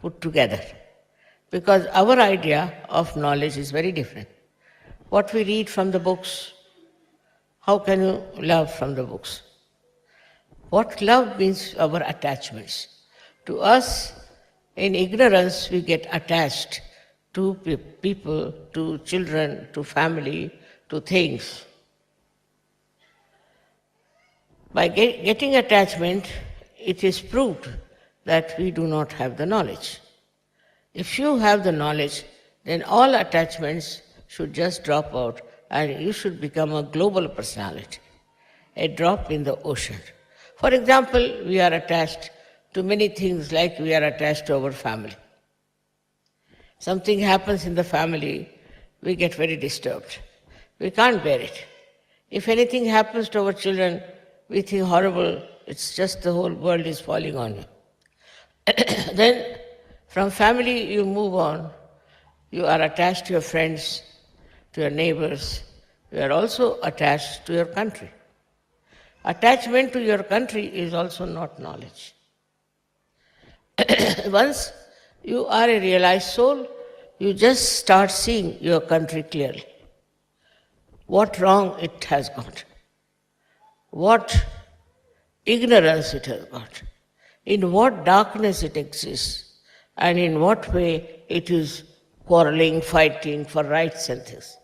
put together, because our idea of knowledge is very different. What we read from the books, how can you love from the books? What love means, our attachments. To us, in ignorance, we get attached to people, to children, to family, to things. By getting attachment, it is proved that we do not have the knowledge. If you have the knowledge, then all attachments should just drop out and you should become a global personality, a drop in the ocean. For example, we are attached to many things like we are attached to our family. Something happens in the family, we get very disturbed. We can't bear it. If anything happens to our children, we think horrible, it's just the whole world is falling on you. Then from family you move on, you are attached to your friends, to your neighbors, you are also attached to your country. Attachment to your country is also not knowledge. Once you are a realized soul, you just start seeing your country clearly. What wrong it has got, what ignorance it has got, in what darkness it exists, and in what way it is quarreling, fighting for rights and things.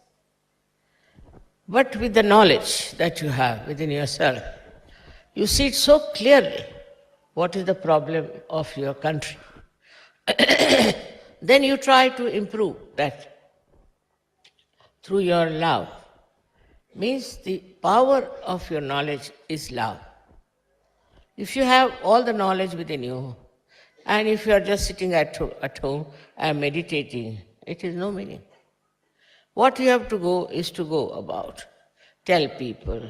But with the knowledge that you have within yourself, you see it so clearly what is the problem of your country. Then you try to improve that through your love. Means the power of your knowledge is love. If you have all the knowledge within you, and if you are just sitting at home and meditating, it is no meaning. What you have to go is to go about, tell people.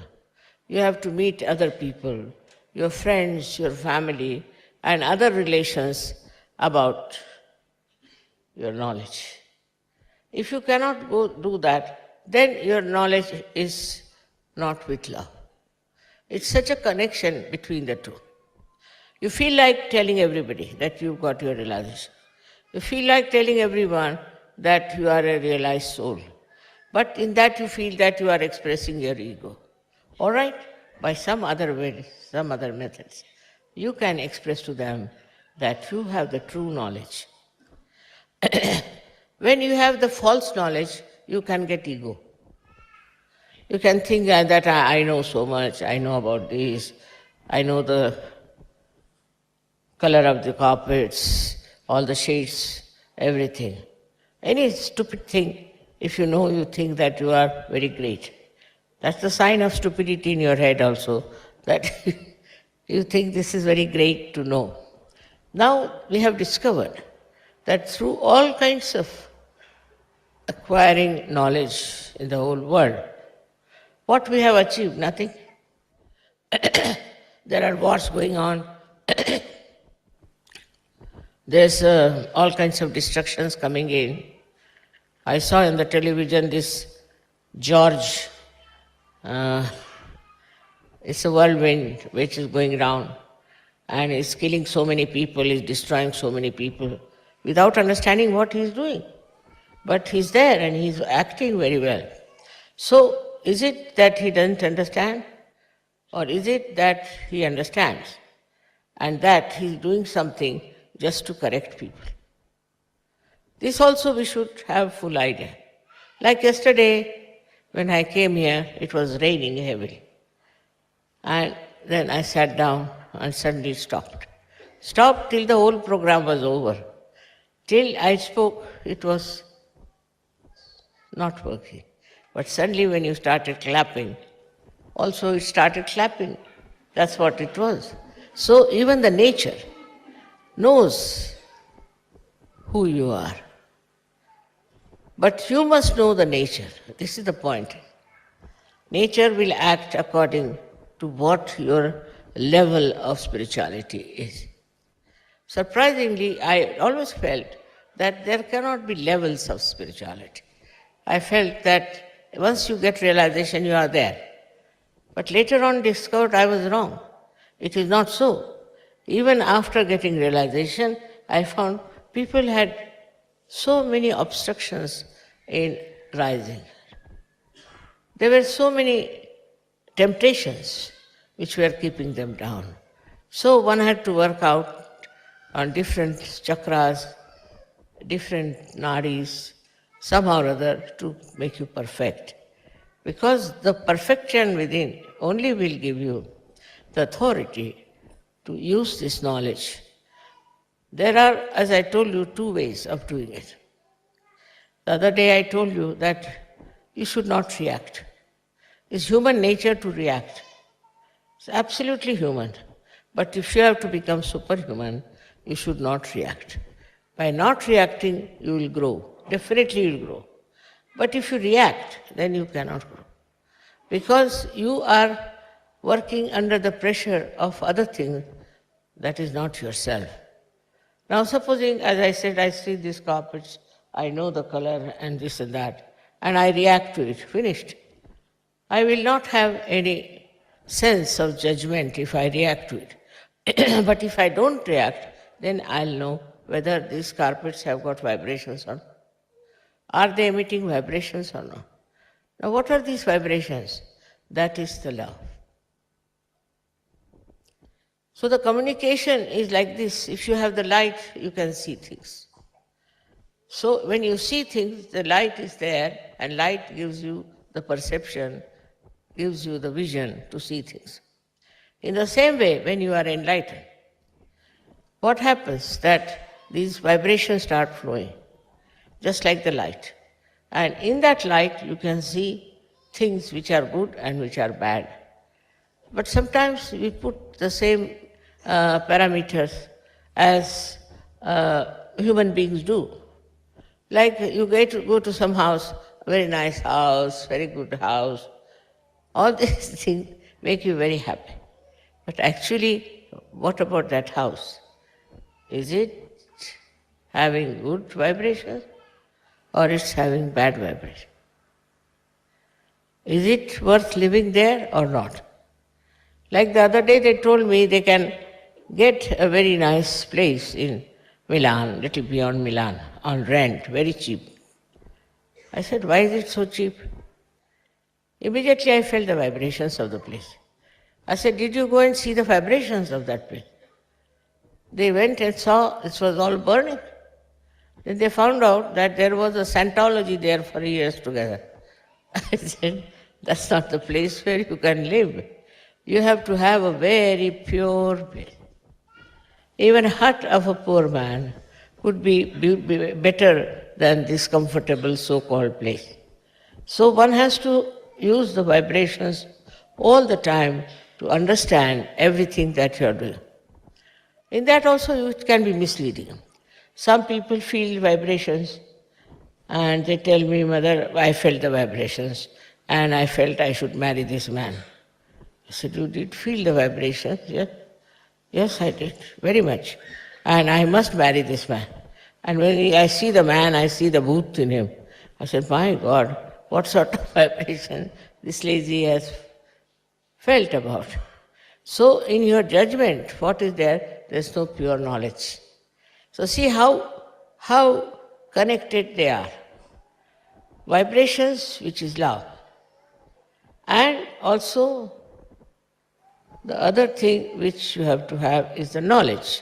You have to meet other people, your friends, your family, and other relations about your knowledge. If you cannot go do that, then your knowledge is not with love. It's such a connection between the two. You feel like telling everybody that you've got your realization. You feel like telling everyone that you are a realized soul. But in that you feel that you are expressing your ego. All right, by some other way, some other methods, you can express to them that you have the true knowledge. When you have the false knowledge, you can get ego. You can think that I know so much, I know about this, I know the color of the carpets, all the shades, everything. Any stupid thing, if you know, you think that you are very great. That's the sign of stupidity in your head also, that you think this is very great to know. Now we have discovered that through all kinds of acquiring knowledge in the whole world, what we have achieved? Nothing. There are wars going on. There's all kinds of destructions coming in. I saw on the television this George, it's a whirlwind which is going around and is killing so many people, is destroying so many people without understanding what he's doing. But he's there and he's acting very well. So is it that he doesn't understand? Or is it that he understands and that he's doing something just to correct people? This also we should have full idea. Like yesterday, when I came here, it was raining heavily. And then I sat down and suddenly it stopped. Stopped till the whole program was over. Till I spoke, it was not working. But suddenly when you started clapping, also it started clapping. That's what it was. So even the nature knows who you are. But you must know the nature. This is the point. Nature will act according to what your level of spirituality is. Surprisingly, I always felt that there cannot be levels of spirituality. I felt that once you get realization, you are there. But later on discovered I was wrong. It is not so. Even after getting realization, I found people had so many obstructions in rising. There were so many temptations which were keeping them down. So one had to work out on different chakras, different nadis, somehow or other to make you perfect. Because the perfection within only will give you the authority to use this knowledge. There are, as I told you, two ways of doing it. The other day I told you that you should not react. It's human nature to react. It's absolutely human. But if you have to become superhuman, you should not react. By not reacting, you will grow. Definitely you will grow. But if you react, then you cannot grow. Because you are working under the pressure of other things that is not yourself. Now supposing, as I said, I see these carpets, I know the color and this and that, and I react to it, finished. I will not have any sense of judgment if I react to it. But if I don't react, then I'll know whether these carpets have got vibrations or not. Are they emitting vibrations or not? Now what are these vibrations? That is the love. So the communication is like this. If you have the light, you can see things. So when you see things, the light is there, and light gives you the perception, gives you the vision to see things. In the same way, when you are enlightened, what happens? That these vibrations start flowing, just like the light. And in that light, you can see things which are good and which are bad. But sometimes we put the same parameters as human beings do. Like you go to some house, very nice house, very good house. All these things make you very happy. But actually, what about that house? Is it having good vibrations or it's having bad vibrations? Is it worth living there or not? Like the other day they told me they can get a very nice place in Milan, little beyond Milan, on rent, very cheap. I said, why is it so cheap? Immediately I felt the vibrations of the place. I said, did you go and see the vibrations of that place? They went and saw it was all burning. Then they found out that there was a Scientology there for years together. I said, that's not the place where you can live. You have to have a very pure place. Even a hut of a poor man would be better than this comfortable so-called place. So one has to use the vibrations all the time to understand everything that you are doing. In that also it can be misleading. Some people feel vibrations and they tell me, Mother, I felt the vibrations and I felt I should marry this man. I said, you did feel the vibrations? Yes. Yes, I did, very much. And I must marry this man. And when I see the man, I see the booth in him. I said, my God, what sort of vibration this lady has felt about. So in your judgment, what is there? There's no pure knowledge. So see how connected they are. Vibrations, which is love. And also the other thing which you have to have is the knowledge,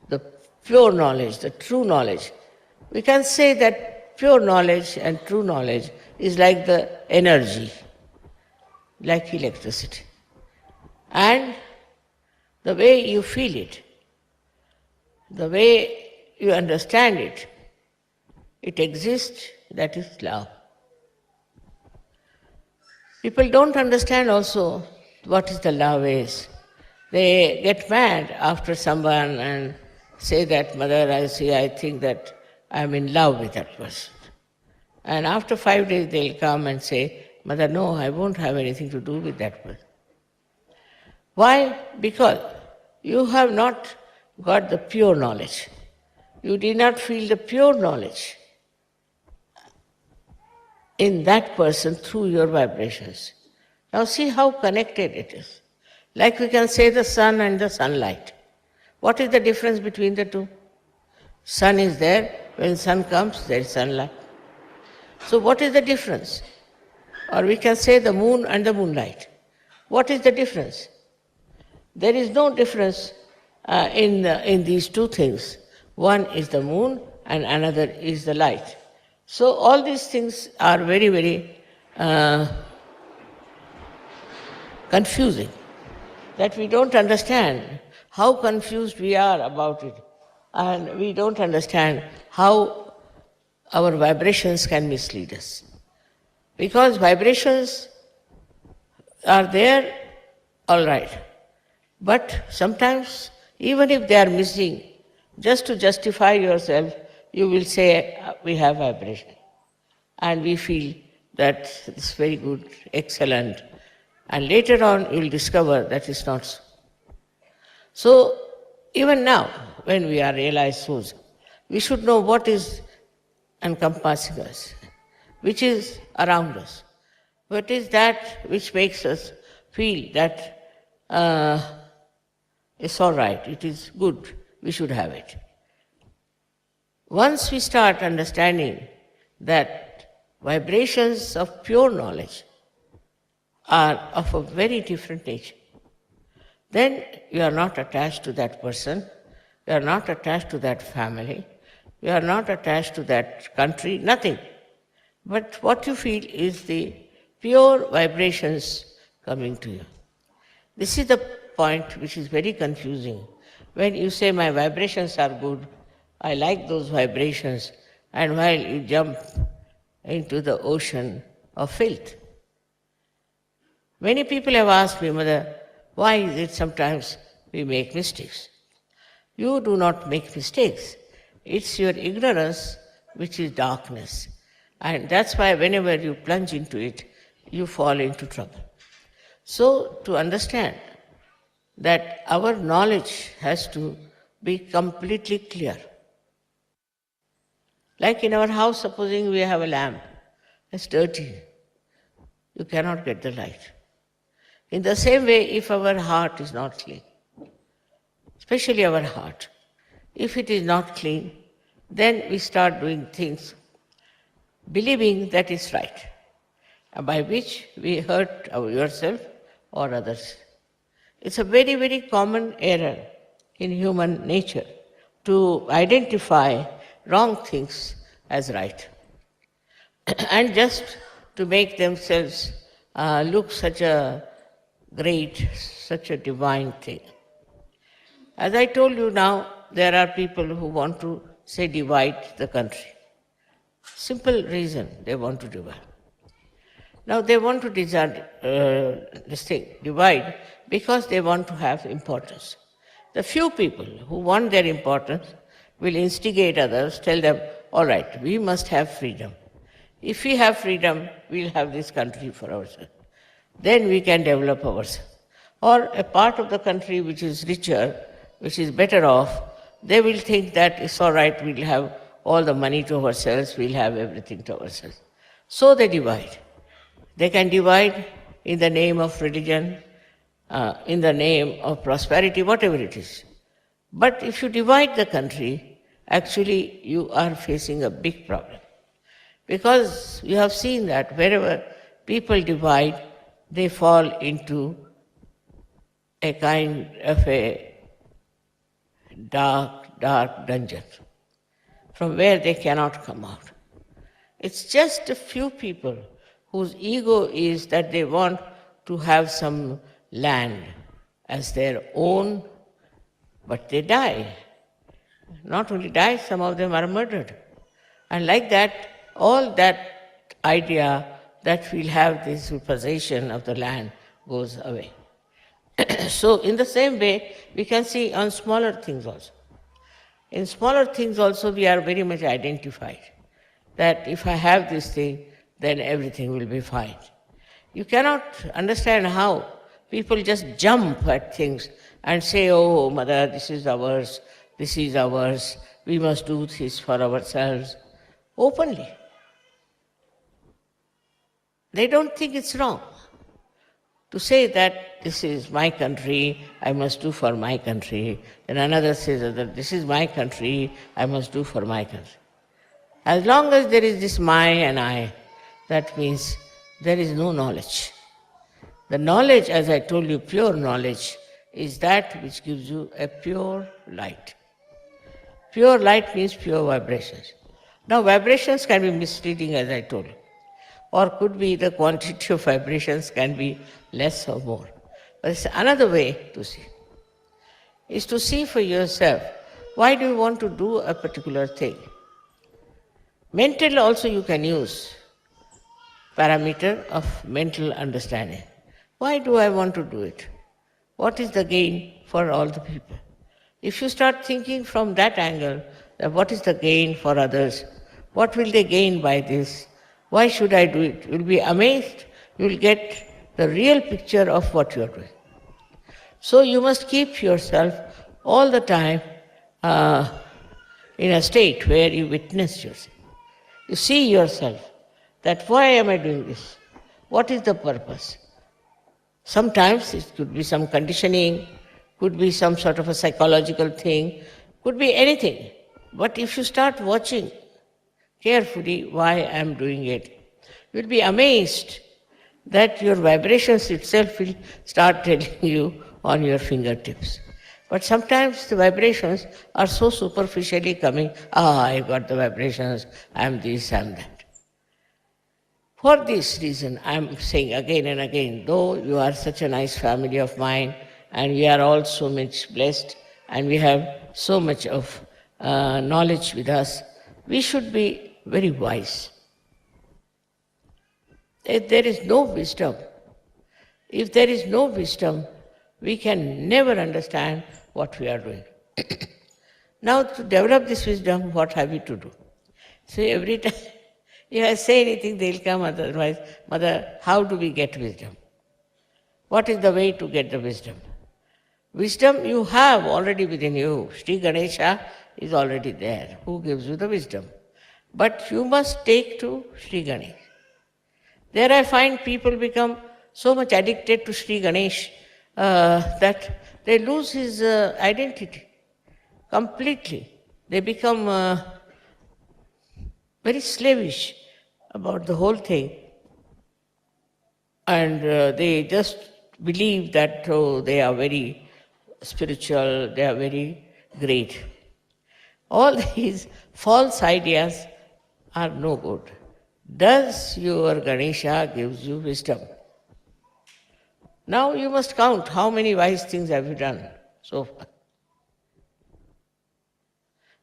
the pure knowledge, the true knowledge. We can say that pure knowledge and true knowledge is like the energy, like electricity. And the way you feel it, the way you understand it, it exists, that is love. People don't understand also what is the love is. They get mad after someone and say that, Mother, I think that I'm in love with that person. And after 5 days they'll come and say, Mother, no, I won't have anything to do with that person. Why? Because you have not got the pure knowledge. You did not feel the pure knowledge in that person through your vibrations. Now see how connected it is. Like we can say the sun and the sunlight. What is the difference between the two? Sun is there, when sun comes, there is sunlight. So what is the difference? Or we can say the moon and the moonlight. What is the difference? There is no difference in these two things. One is the moon and another is the light. So all these things are very, very confusing, that we don't understand how confused we are about it, and we don't understand how our vibrations can mislead us. Because vibrations are there, all right, but sometimes, even if they are missing, just to justify yourself, you will say, we have vibration. And we feel that it's very good, excellent. And later on, you will discover that it's not so. So, even now, when we are realized souls, we should know what is encompassing us, which is around us, what is that which makes us feel that it's all right, it is good, we should have it. Once we start understanding that vibrations of pure knowledge are of a very different nature, then you are not attached to that person, you are not attached to that family, you are not attached to that country, nothing. But what you feel is the pure vibrations coming to you. This is the point which is very confusing. When you say, my vibrations are good, I like those vibrations, and while you jump into the ocean of filth. Many people have asked me, Mother, why is it sometimes we make mistakes? You do not make mistakes. It's your ignorance which is darkness. And that's why whenever you plunge into it, you fall into trouble. So, to understand that our knowledge has to be completely clear. Like in our house, supposing we have a lamp, it's dirty, you cannot get the light. In the same way, if our heart is not clean, especially our heart, if it is not clean, then we start doing things believing that it's right, by which we hurt yourself or others. It's a very, very common error in human nature to identify wrong things as right and just to make themselves look such a great, such a divine thing. As I told you now, there are people who want to say divide the country. Simple reason they want to divide. Now they want to divide because they want to have importance. The few people who want their importance will instigate others, tell them, all right, we must have freedom. If we have freedom, we'll have this country for ourselves. Then we can develop ourselves. Or a part of the country which is richer, which is better off, they will think that it's all right, we'll have all the money to ourselves, we'll have everything to ourselves. So they divide. They can divide in the name of religion, in the name of prosperity, whatever it is. But if you divide the country, actually you are facing a big problem. Because you have seen that wherever people divide, they fall into a kind of a dark, dark dungeon from where they cannot come out. It's just a few people whose ego is that they want to have some land as their own, but they die. Not only die, some of them are murdered. And like that, all that idea that we'll have this possession of the land goes away. So in the same way, we can see on smaller things also. In smaller things also, we are very much identified that if I have this thing, then everything will be fine. You cannot understand how people just jump at things and say, oh, Mother, this is ours, we must do this for ourselves, openly. They don't think it's wrong to say that this is my country, I must do for my country. Then another says that this is my country, I must do for my country. As long as there is this my and I, that means there is no knowledge. The knowledge, as I told you, pure knowledge, is that which gives you a pure light. Pure light means pure vibrations. Now vibrations can be misleading, as I told you, or could be the quantity of vibrations can be less or more. But it's another way to see. Is to see for yourself, why do you want to do a particular thing? Mental also you can use parameter of mental understanding. Why do I want to do it? What is the gain for all the people? If you start thinking from that angle, that what is the gain for others? What will they gain by this? Why should I do it? You'll be amazed. You'll get the real picture of what you're doing. So you must keep yourself all the time in a state where you witness yourself. You see yourself that why am I doing this? What is the purpose? Sometimes it could be some conditioning, could be some sort of a psychological thing, could be anything. But if you start watching carefully why I am doing it, you'll be amazed that your vibrations itself will start telling you on your fingertips. But sometimes the vibrations are so superficially coming, I got the vibrations, I am this, I am that. For this reason, I am saying again and again, though you are such a nice family of mine, and we are all so much blessed, and we have so much of knowledge with us, we should be very wise. If there is no wisdom, we can never understand what we are doing. Now, to develop this wisdom, what have we to do? So every time if I say anything, they'll come otherwise, Mother, how do we get wisdom? What is the way to get the wisdom? Wisdom you have already within you. Sri Ganesha is already there, who gives you the wisdom. But you must take to Sri Ganesh. There I find people become so much addicted to Sri Ganesh that they lose his identity completely. They become very slavish about the whole thing, and they just believe that they are very spiritual, they are very great. All these false ideas are no good. Does your Ganesha gives you wisdom? Now you must count how many wise things have you done so far.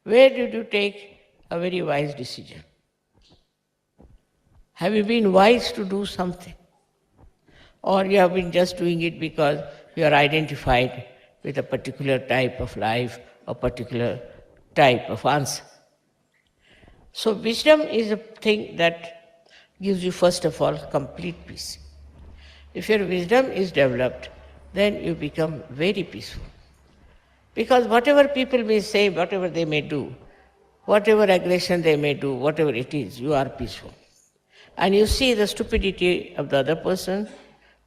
Where did you take a very wise decision? Have you been wise to do something? Or you have been just doing it because you are identified with a particular type of life, a particular type of answer? So wisdom is a thing that gives you, first of all, complete peace. If your wisdom is developed, then you become very peaceful. Because whatever people may say, whatever they may do, whatever aggression they may do, whatever it is, you are peaceful. And you see the stupidity of the other person,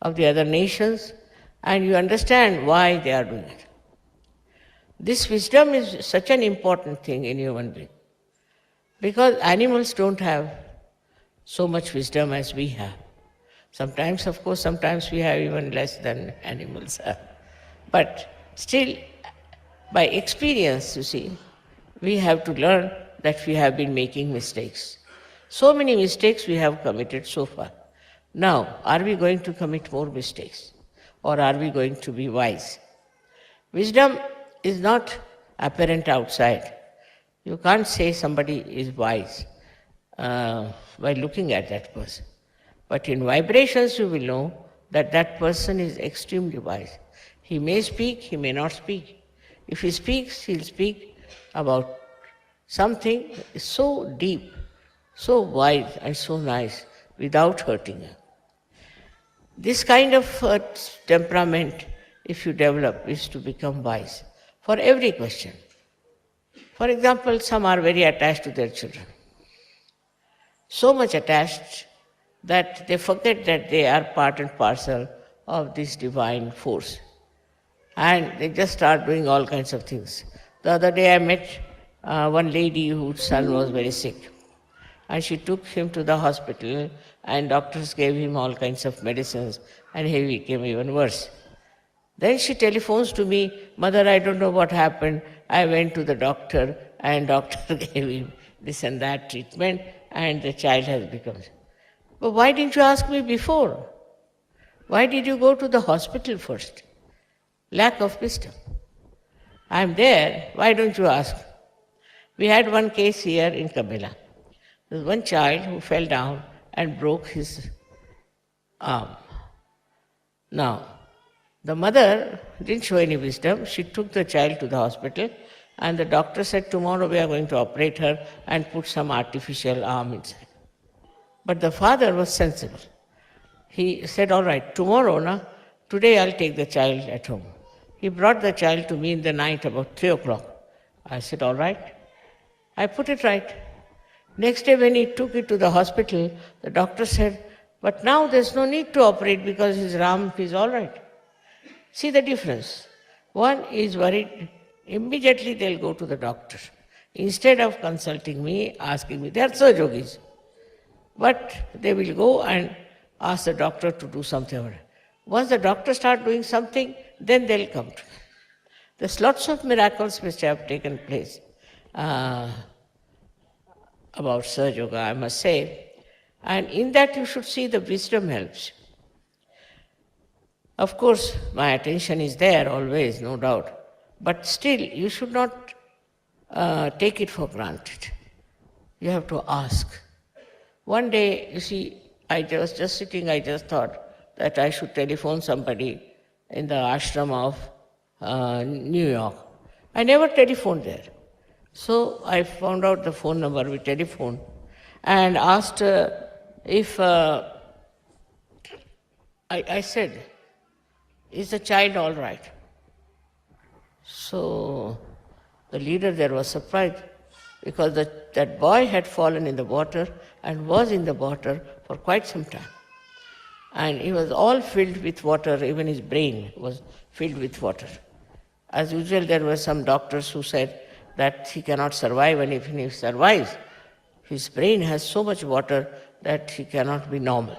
of the other nations, and you understand why they are doing it. This wisdom is such an important thing in human being. Because animals don't have so much wisdom as we have. Sometimes, of course, sometimes we have even less than animals have. But still, by experience, you see, we have to learn that we have been making mistakes. So many mistakes we have committed so far. Now, are we going to commit more mistakes? Or are we going to be wise? Wisdom is not apparent outside. You can't say somebody is wise by looking at that person. But in vibrations you will know that that person is extremely wise. He may speak, he may not speak. If he speaks, he'll speak about something so deep, so wise and so nice without hurting you. This kind of temperament, if you develop, is to become wise for every question. For example, some are very attached to their children. So much attached that they forget that they are part and parcel of this divine force. And they just start doing all kinds of things. The other day I met one lady whose son was very sick. And she took him to the hospital and doctors gave him all kinds of medicines and he became even worse. Then she telephones to me, Mother, I don't know what happened. I went to the doctor and doctor gave him this and that treatment and the child has become. But why didn't you ask me before? Why did you go to the hospital first? Lack of wisdom. I'm there, why don't you ask? We had one case here in Kabila. There was one child who fell down and broke his arm. Now, the mother didn't show any wisdom. She took the child to the hospital, and the doctor said, tomorrow we are going to operate her and put some artificial arm inside. But the father was sensible. He said, all right, tomorrow, today I'll take the child at home. He brought the child to me in the night about 3 o'clock. I said, all right. I put it right. Next day when he took it to the hospital, the doctor said, but now there's no need to operate because his arm is all right. See the difference. One is worried, immediately they'll go to the doctor. Instead of consulting me, asking me, they are surgeons. But they will go and ask the doctor to do something about it. Once the doctor starts doing something, then they'll come to me. There's lots of miracles which have taken place about Surge Yoga, I must say. And in that you should see the wisdom helps. Of course, my attention is there always, no doubt. But still, you should not take it for granted. You have to ask. One day, you see, I was just sitting, I just thought that I should telephone somebody in the ashram of New York. I never telephoned there. So I found out the phone number, we telephoned, and asked if, I said, is the child all right? So the leader there was surprised because that boy had fallen in the water and was in the water for quite some time. And he was all filled with water, even his brain was filled with water. As usual, there were some doctors who said that he cannot survive, and if he survives, his brain has so much water that he cannot be normal.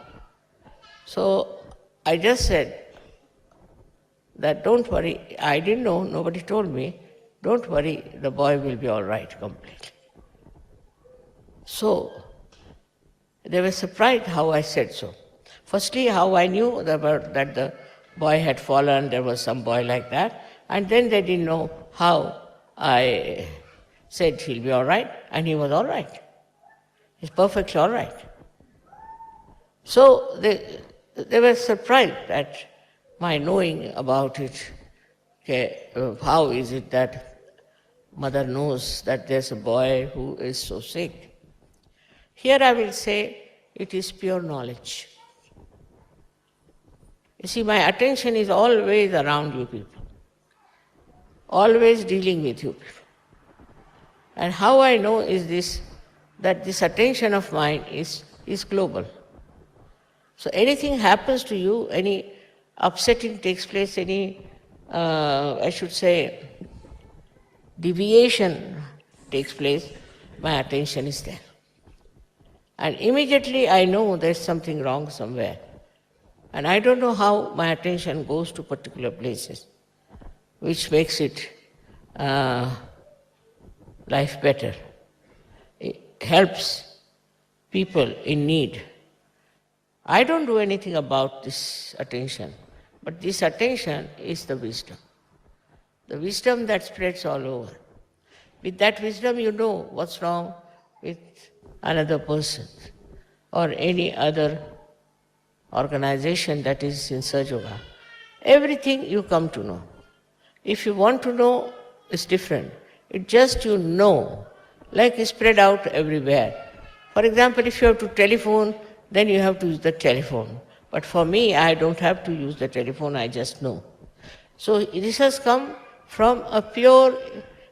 So I just said that don't worry, I didn't know, nobody told me, don't worry, the boy will be all right completely. So they were surprised how I said so. Firstly, how I knew that the boy had fallen, there was some boy like that, and then they didn't know how I said he'll be all right, and he was all right. He's perfectly all right. So they were surprised at my knowing about it. Okay, how is it that mother knows that there's a boy who is so sick? Here I will say it is pure knowledge. You see, my attention is always around you people, always dealing with you people. And how I know is this, that this attention of mine is global. So anything happens to you, any upsetting takes place, any, I should say, deviation takes place, my attention is there. And immediately I know there's something wrong somewhere. And I don't know how my attention goes to particular places, which makes it life better. It helps people in need. I don't do anything about this attention, but this attention is the wisdom that spreads all over. With that wisdom, you know what's wrong with another person or any other organization that is in Surge Yoga. Everything you come to know. If you want to know, it's different. It just you know, like it's spread out everywhere. For example, if you have to telephone, then you have to use the telephone. But for me, I don't have to use the telephone, I just know. So this has come from a pure,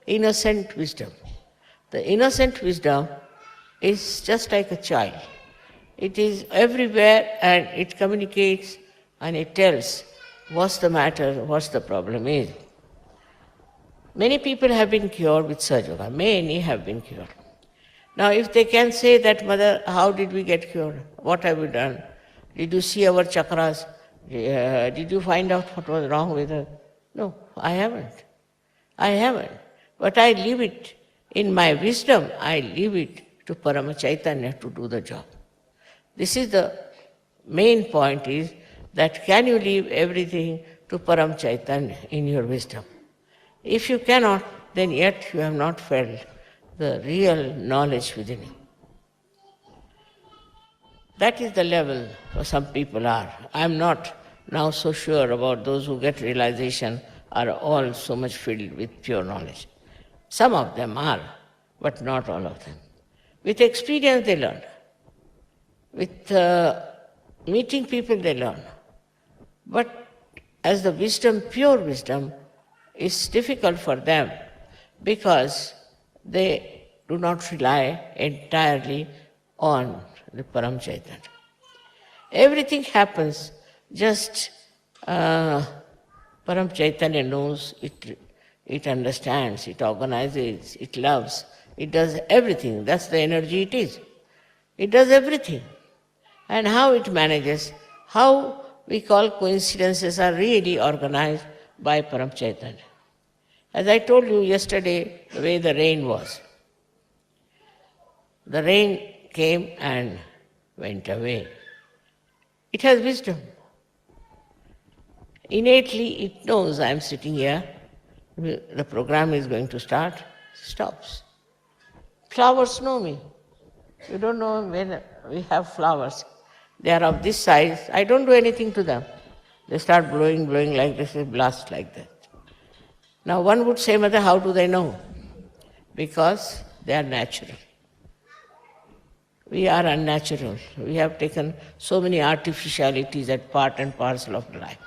innocent wisdom. The innocent wisdom is just like a child. It is everywhere and it communicates and it tells what's the matter, what's the problem is. Many people have been cured with Surge Yoga. Many have been cured. Now, if they can say that, Mother, how did we get cured? What have we done? Did you see our chakras? Did you find out what was wrong with us? No, I haven't. I haven't. But I leave it, in my wisdom, I leave it to Parama Chaitanya to do the job. This is the main point, is that can you leave everything to Param Chaitanya in your wisdom. If you cannot, then yet you have not felt the real knowledge within you. That is the level where some people are. I am not now so sure about those who get realization are all so much filled with pure knowledge. Some of them are, but not all of them. With experience they learn. With meeting people they learn. But as the wisdom, pure wisdom, is difficult for them because they do not rely entirely on the Param Chaitanya. Everything happens just Param Chaitanya knows, it understands, it organizes, it loves, it does everything. That's the energy it is. It does everything. And how it manages, how we call coincidences are really organized by Param Chaitanya. As I told you yesterday, the way the rain was. The rain came and went away. It has wisdom. Innately it knows I am sitting here, the program is going to start, stops. Flowers know me. You don't know when we have flowers. They are of this size, I don't do anything to them. They start blowing like this, they blast like that. Now one would say, Mother, how do they know? Because they are natural. We are unnatural. We have taken so many artificialities as part and parcel of life.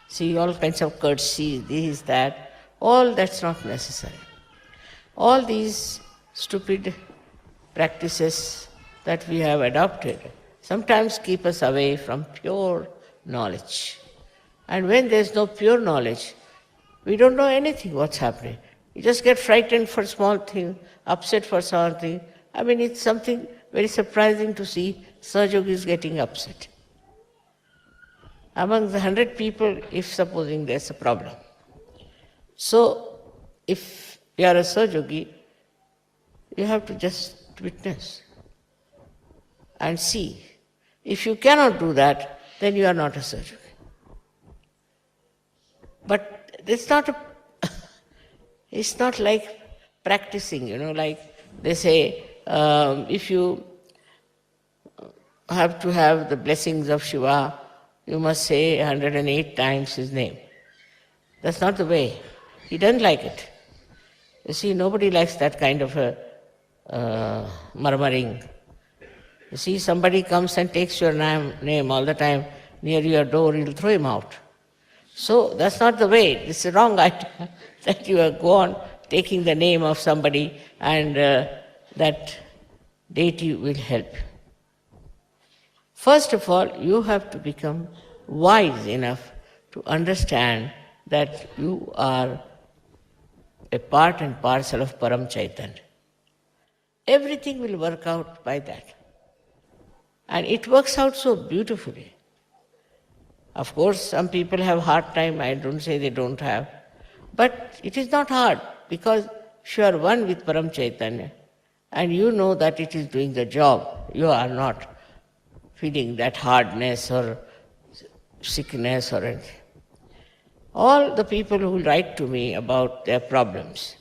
See, all kinds of courtesies, this, that, all that's not necessary. All these stupid practices that we have adopted sometimes keep us away from pure knowledge. And when there's no pure knowledge, we don't know anything what's happening. You just get frightened for small thing, upset for something. I mean, it's something very surprising to see Sahajogis getting upset. Among the 100 people, if supposing there's a problem. So, if you are a Sahajogi, you have to just witness and see. If you cannot do that, then you are not a Sahajogi. But it's not like practicing, like they say, if you have to have the blessings of Shiva, you must say 108 times his name. That's not the way. He doesn't like it. You see, nobody likes that kind of a murmuring. You see, somebody comes and takes your name all the time near your door, you'll throw him out. So that's not the way. It's a wrong idea that you go on taking the name of somebody and that deity will help you. First of all, you have to become wise enough to understand that you are a part and parcel of Param Chaitanya. Everything will work out by that. And it works out so beautifully. Of course, some people have hard time, I don't say they don't have. But it is not hard, because if you are one with Param Chaitanya, and you know that it is doing the job, you are not feeling that hardness or sickness or anything. All the people who write to me about their problems,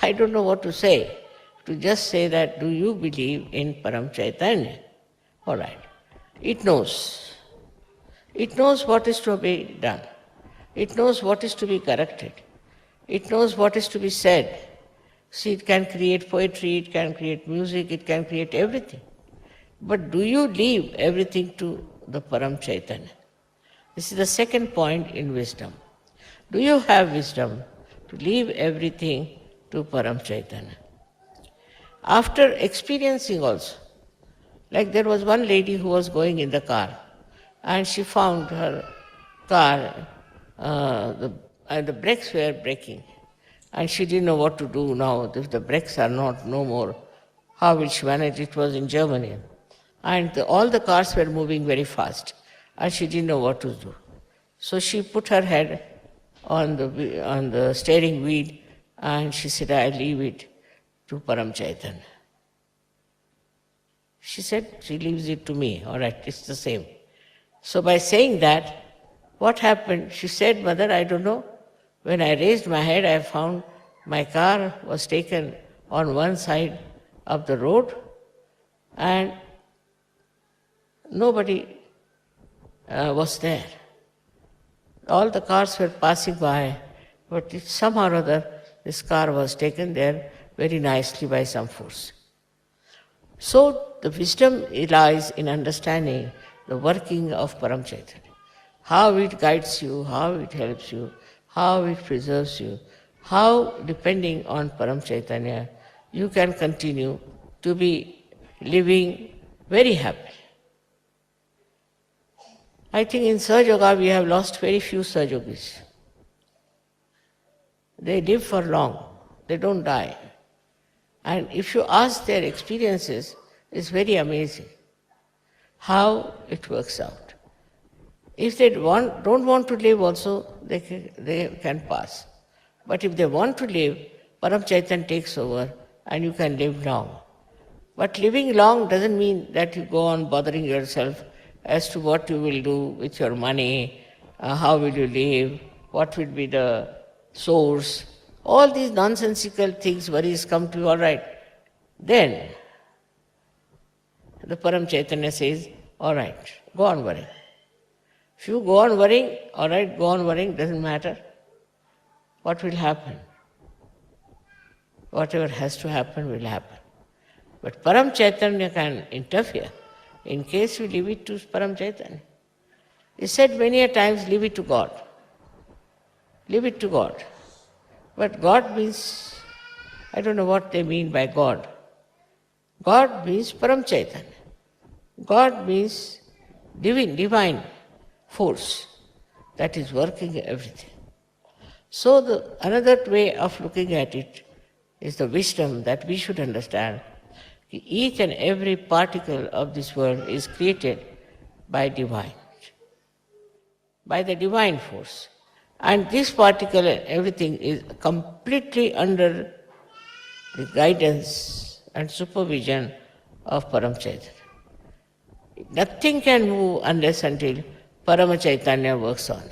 I don't know what to say. To just say that, do you believe in Param Chaitanya? All right. It knows. It knows what is to be done. It knows what is to be corrected. It knows what is to be said. See, it can create poetry, it can create music, it can create everything. But do you leave everything to the Param Chaitanya? This is the second point in wisdom. Do you have wisdom to leave everything to Param Chaitanya? After experiencing also, like there was one lady who was going in the car, and she found her car, the brakes were breaking, and she didn't know what to do now. If the brakes are no more, how will she manage? It was in Germany. And all the cars were moving very fast, and she didn't know what to do. So she put her head on the steering wheel, and she said, I leave it to Param Chaitanya. She said, she leaves it to me. All right, it's the same. So by saying that, What happened? She said, Mother, I don't know. When I raised my head, I found my car was taken on one side of the road and nobody was there. All the cars were passing by, but somehow or other this car was taken there very nicely by some force. So the wisdom lies in understanding the working of Param Chaitanya, how it guides you, how it helps you, how it preserves you, how depending on Param Chaitanya you can continue to be living very happy. I think in Sahaja Yoga we have lost very few Sahaja Yogis. They live for long, they don't die. And if you ask their experiences, it's very amazing how it works out. If they don't want to live also, they can pass. But if they want to live, Param Chaitanya takes over and you can live long. But living long doesn't mean that you go on bothering yourself as to what you will do with your money, how will you live, what will be the source. All these nonsensical things, worries come to you, all right. Then the Param Chaitanya says, all right, go on worrying. If you go on worrying, all right, go on worrying, doesn't matter. What will happen? Whatever has to happen will happen. But Param Chaitanya can interfere in case you leave it to Param Chaitanya. He said many a times, leave it to God. Leave it to God. But God means, I don't know what they mean by God. God means Param Chaitanya. God means divine force that is working everything. So another way of looking at it is the wisdom that we should understand. Each and every particle of this world is created by divine, by the divine force. And this particle and everything is completely under the guidance and supervision of Param Chaitanya. Nothing can move unless until Parama Chaitanya works on.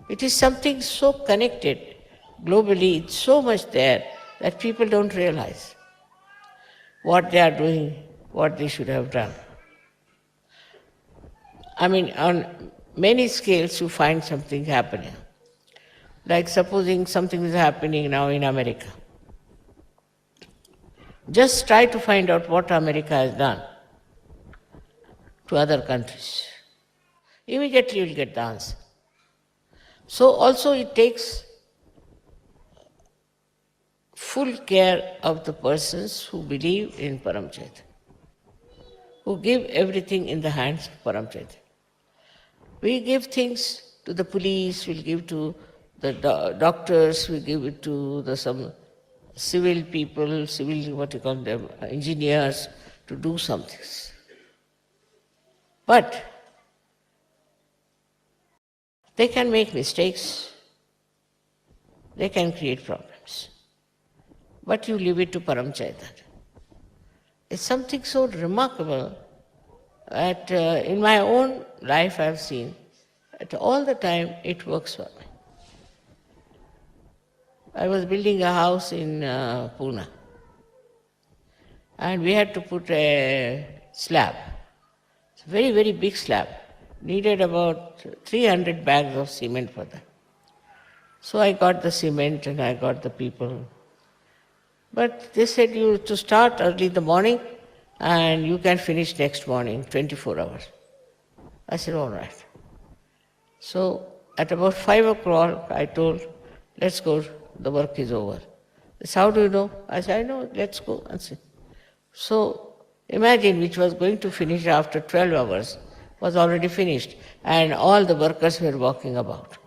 It is something so connected globally, it's so much there that people don't realize what they are doing, what they should have done. I mean, on many scales you find something happening. Like supposing something is happening now in America. Just try to find out what America has done to other countries. Immediately you will get the answer. So also it takes full care of the persons who believe in Param Chaitanya, who give everything in the hands of Param Chaitanya. We give things to the police, we'll give to the doctors, we give it to some civil people, engineers, to do some things. But they can make mistakes, they can create problems. But you leave it to Param Chaitanya. It's something so remarkable that in my own life I've seen that all the time it works for me. I was building a house in Pune and we had to put a slab. It's a very, very big slab. Needed about 300 bags of cement for that. So I got the cement and I got the people. But they said you to start early in the morning and you can finish next morning, 24 hours. I said, all right. So at about 5 o'clock I told, let's go, the work is over. They said, how do you know? I said, I know, let's go and see. So imagine which was going to finish after 12 hours was already finished and all the workers were walking about.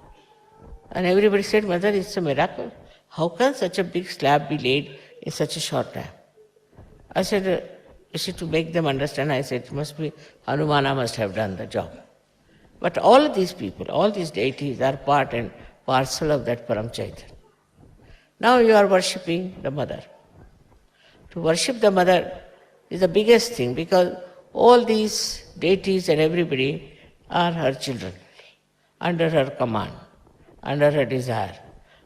And everybody said, Mother, it's a miracle. How can such a big slab be laid in such a short time? I said, to make them understand, I said, it must be Hanumana must have done the job. But all of these people, all these deities are part and parcel of that Param Chaitanya. Now you are worshipping the mother. To worship the mother is the biggest thing because all these deities and everybody are her children. under her command, under her desire.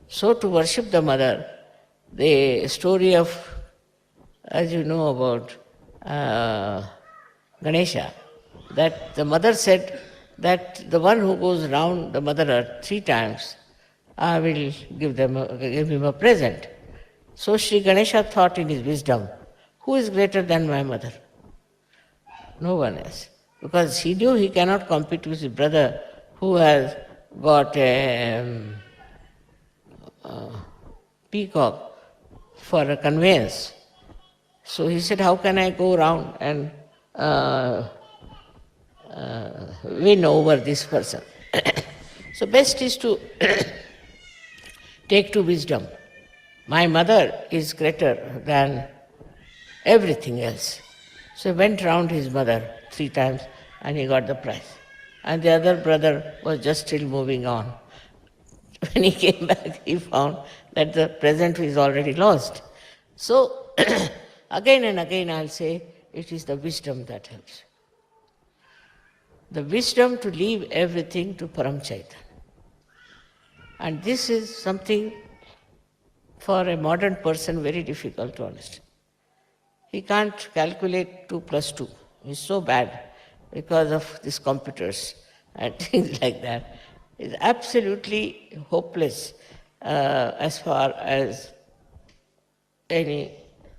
So to worship the mother, the story of, as you know about Ganesha, that the mother said that the one who goes round the Mother Earth 3 times, I will give him a present. So Sri Ganesha thought in his wisdom, who is greater than my mother? No one else. Because he knew he cannot compete with his brother who has got a peacock for a conveyance. So he said, how can I go around and win over this person? So best is to take to wisdom. My mother is greater than everything else. So he went round his mother 3 times and he got the prize. And the other brother was just still moving on. When he came back, he found that the present is already lost. So again and again I'll say, it is the wisdom that helps. The wisdom to leave everything to Param Chaitanya. And this is something for a modern person very difficult to understand. He can't calculate 2 plus 2. He's so bad because of these computers and things like that. It's absolutely hopeless as far as any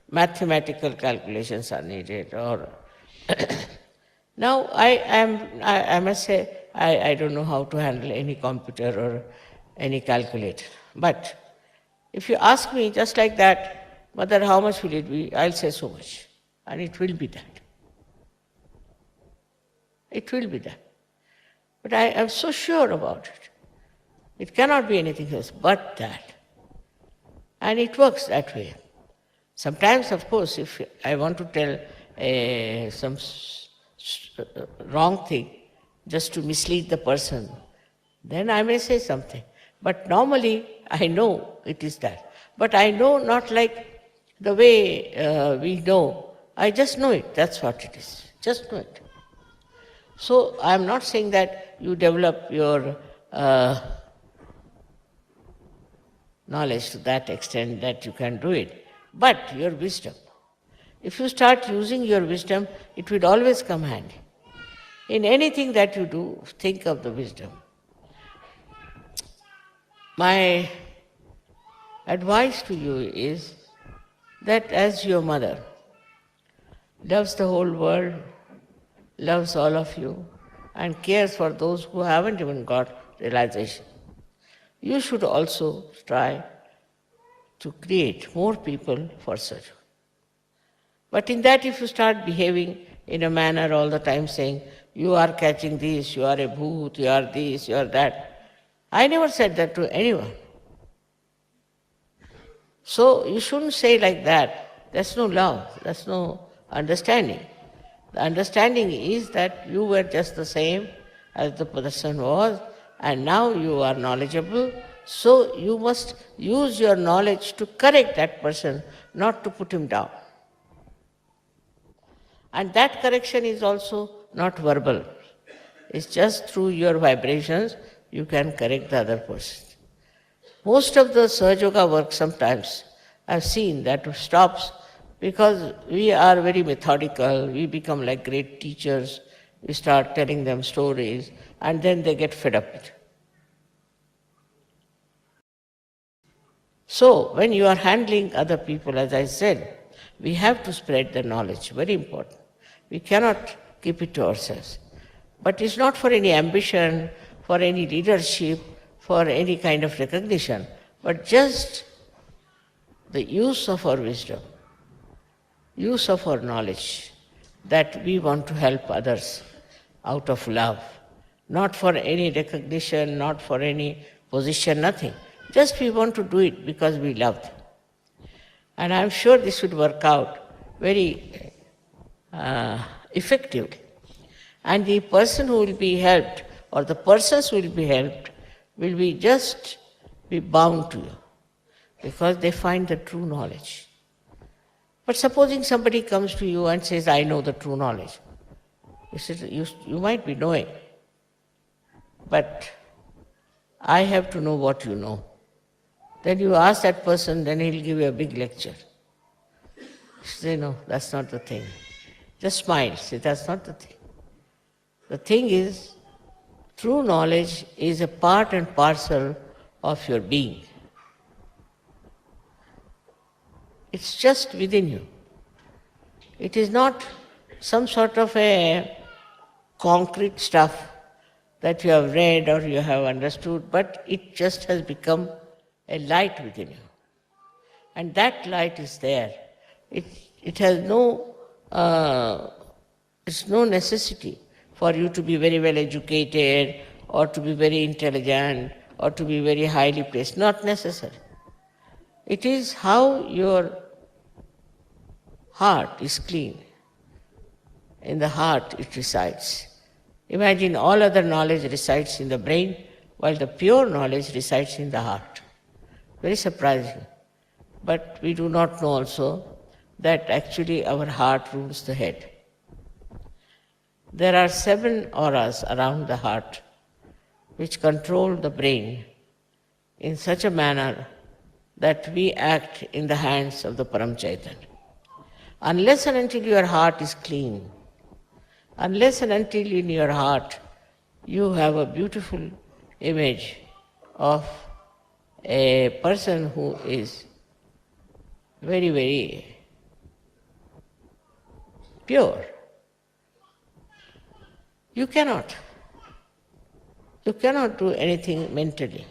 mathematical calculations are needed. Or now I must say, I don't know how to handle any computer or any calculator. But if you ask me just like that, Mother, how much will it be? I'll say so much. And it will be that. It will be that. But I am so sure about it. It cannot be anything else but that. And it works that way. Sometimes, of course, if I want to tell some wrong thing just to mislead the person, then I may say something. But normally, I know it is that. But I know not like the way we know. I just know it. That's what it is. Just know it. So I am not saying that you develop your knowledge to that extent that you can do it, but your wisdom. If you start using your wisdom, it will always come handy. In anything that you do, think of the wisdom. My advice to you is that as your mother loves the whole world, loves all of you, and cares for those who haven't even got realization, you should also try to create more people for sadhu. But in that, if you start behaving in a manner all the time saying, you are catching this, you are a bhoot, you are this, you are that, I never said that to anyone. So you shouldn't say like that. That's no love, that's no understanding. The understanding is that you were just the same as the person was, and now you are knowledgeable, so you must use your knowledge to correct that person, not to put him down. And that correction is also not verbal. It's just through your vibrations you can correct the other person. Most of the Sahaja Yoga work sometimes I've seen that stops because we are very methodical, we become like great teachers, we start telling them stories, and then they get fed up with it. So, when you are handling other people, as I said, we have to spread the knowledge, very important. We cannot keep it to ourselves. But it's not for any ambition, for any leadership, for any kind of recognition, but just the use of our wisdom, use of our knowledge, that we want to help others out of love, not for any recognition, not for any position, nothing. Just we want to do it because we love them. And I'm sure this would work out very effectively. And the person who will be helped, or the persons who will be helped, will be just be bound to you, because they find the true knowledge. But supposing somebody comes to you and says, I know the true knowledge. You might be knowing, but I have to know what you know. Then you ask that person, then he'll give you a big lecture. Say, no, that's not the thing. Just smile, say, that's not the thing. The thing is, true knowledge is a part and parcel of your being. It's just within you. It is not some sort of a concrete stuff that you have read or you have understood, but it just has become a light within you. And that light is there. It has it's no necessity for you to be very well educated or to be very intelligent or to be very highly placed. Not necessary. It is how your heart is clean. In the heart it resides. Imagine all other knowledge resides in the brain, while the pure knowledge resides in the heart. Very surprising. But we do not know also that actually our heart rules the head. There are 7 auras around the heart which control the brain in such a manner that we act in the hands of the Param Chaitanya. Unless and until your heart is clean, unless and until in your heart you have a beautiful image of a person who is very, very pure, you cannot do anything mentally.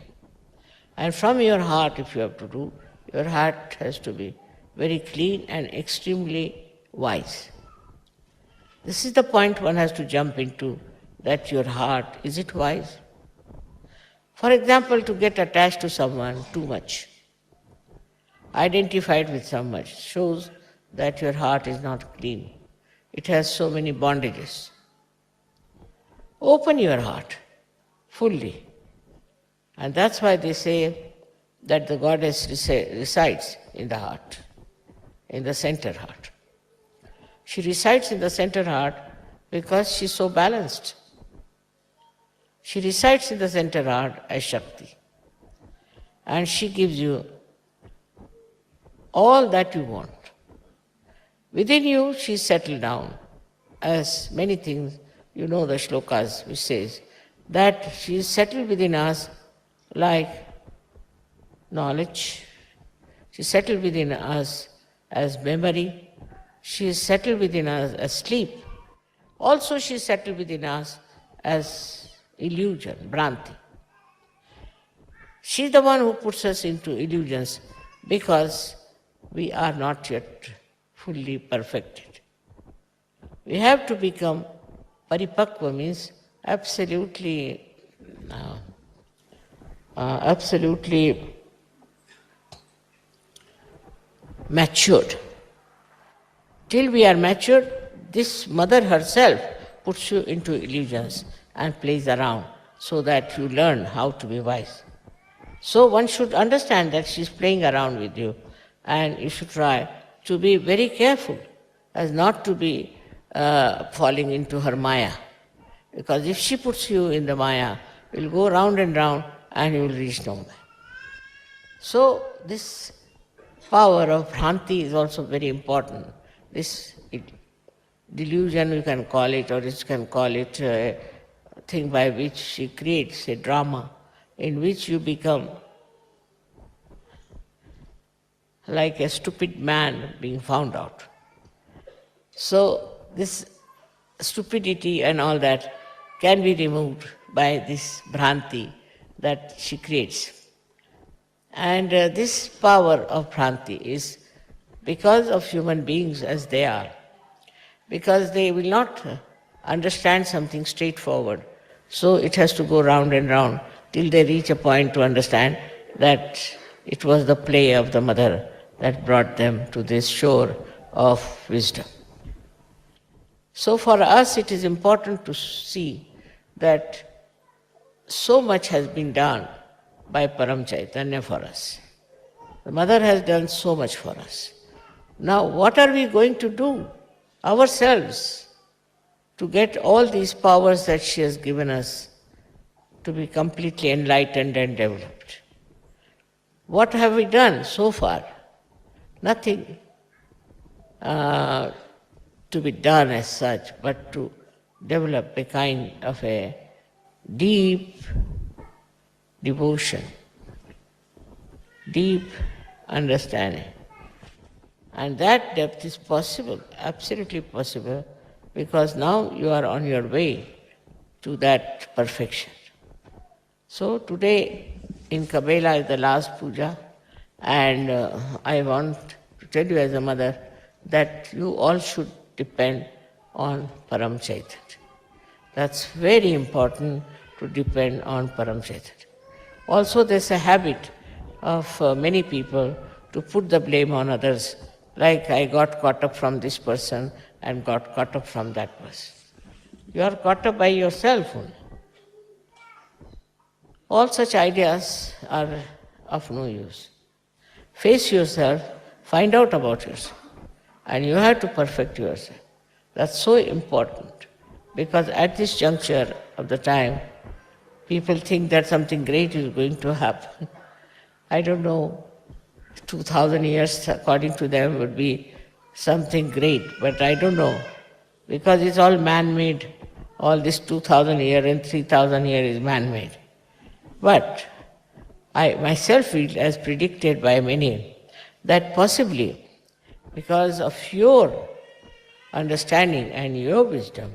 And from your heart, if you have to do, your heart has to be very clean and extremely wise. This is the point one has to jump into, that your heart, is it wise? For example, to get attached to someone too much, identified with someone, shows that your heart is not clean. It has so many bondages. Open your heart fully. And that's why they say that the goddess resides in the heart, in the center heart. She resides in the center heart because she's so balanced. She resides in the center heart as Shakti. And she gives you all that you want. Within you, she's settled down. As many things, you know the shlokas which says that she is settled within us like knowledge. She is settled within us as memory. She is settled within us as sleep. Also she is settled within us as illusion, Bhranti. She is the one who puts us into illusions because we are not yet fully perfected. We have to become paripakva, means absolutely matured. Till we are matured, this mother herself puts you into illusions and plays around so that you learn how to be wise. So one should understand that she is playing around with you, and you should try to be very careful as not to be falling into her maya. Because if she puts you in the maya, you will go round and round and you will reach nowhere. So this power of Bhranti is also very important. This delusion, you can call it, or you can call it a thing by which she creates a drama in which you become like a stupid man being found out. So this stupidity and all that can be removed by this Bhranti that she creates. And this power of Bhranti is because of human beings as they are, because they will not understand something straightforward. So it has to go round and round till they reach a point to understand that it was the play of the mother that brought them to this shore of wisdom. So for us it is important to see that so much has been done by Param Chaitanya for us. The mother has done so much for us. Now what are we going to do ourselves to get all these powers that she has given us to be completely enlightened and developed. What have we done so far? Nothing to be done as such, but to develop a kind of a deep devotion, deep understanding. And that depth is possible, absolutely possible, because now you are on your way to that perfection. So today in Kabela is the last puja, and I want to tell you as a mother that you all should depend on Param Chaitanya. That's very important, to depend on Param Chaitanya. Also, there's a habit of many people to put the blame on others, like I got caught up from this person and got caught up from that person. You are caught up by yourself only. All such ideas are of no use. Face yourself, find out about yourself, and you have to perfect yourself. That's so important, because at this juncture of the time, people think that something great is going to happen. I don't know, 2000 years according to them would be something great, but I don't know, because it's all man-made. All this 2000 year and 3000 year is man-made. But I myself feel, as predicted by many, that possibly because of your understanding and your wisdom,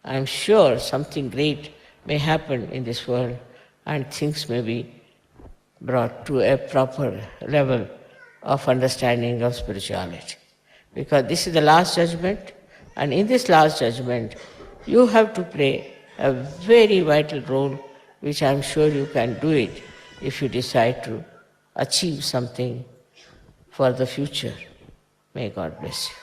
I am sure something great may happen in this world and things may be brought to a proper level of understanding of spirituality. Because this is the last judgment, and in this last judgment, you have to play a very vital role, which I am sure you can do it if you decide to achieve something for the future. May God bless you.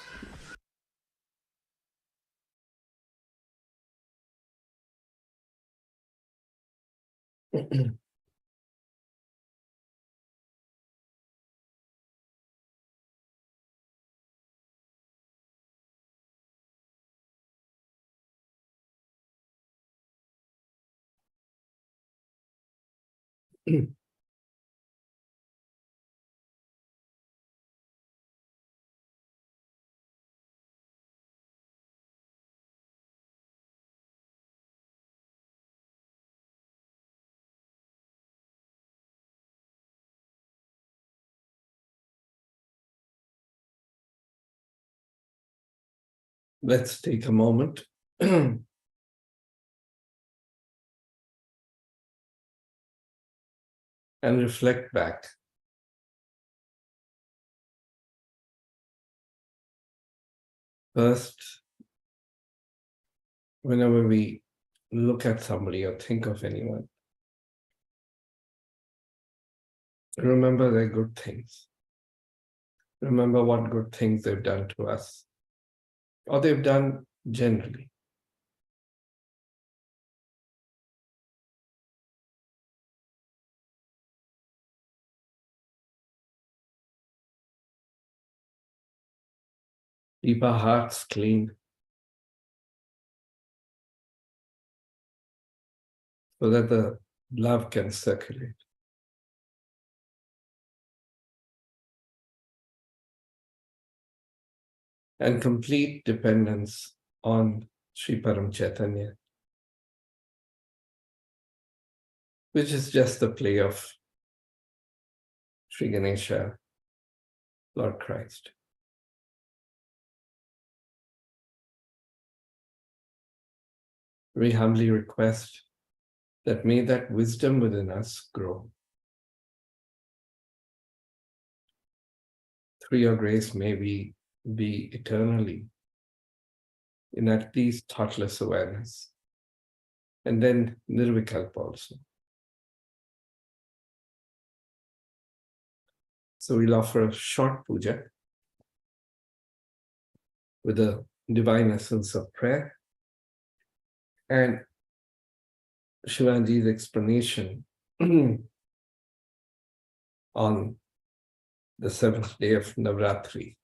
Let's take a moment and reflect back. First, whenever we look at somebody or think of anyone, remember their good things. Remember what good things they've done to us, or they've done generally. Keep our hearts clean so that the love can circulate. And complete dependence on Sri Param Chaitanya, which is just the play of Sri Ganesha, Lord Christ. We humbly request that may that wisdom within us grow. Through your grace, may we be eternally in at least thoughtless awareness, and then nirvikalpa also. So we'll offer a short puja with the divine essence of prayer and Shivaji's explanation on the seventh day of Navaratri.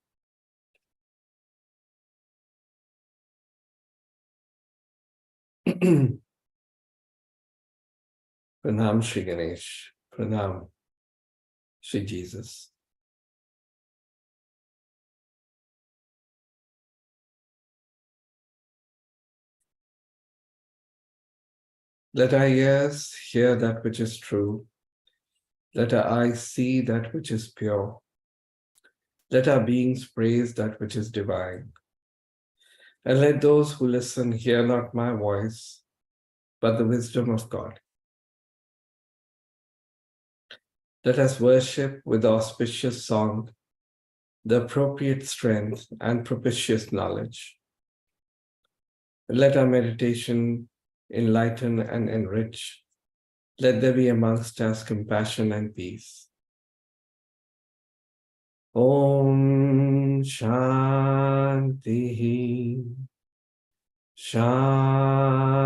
Pranam Shri Ganesh. Pranam Shri Jesus. Let our ears hear that which is true. Let our eyes see that which is pure. Let our beings praise that which is divine. And let those who listen hear not my voice, but the wisdom of God. Let us worship with auspicious song, the appropriate strength and propitious knowledge. Let our meditation enlighten and enrich. Let there be amongst us compassion and peace. Om Shanti Shanti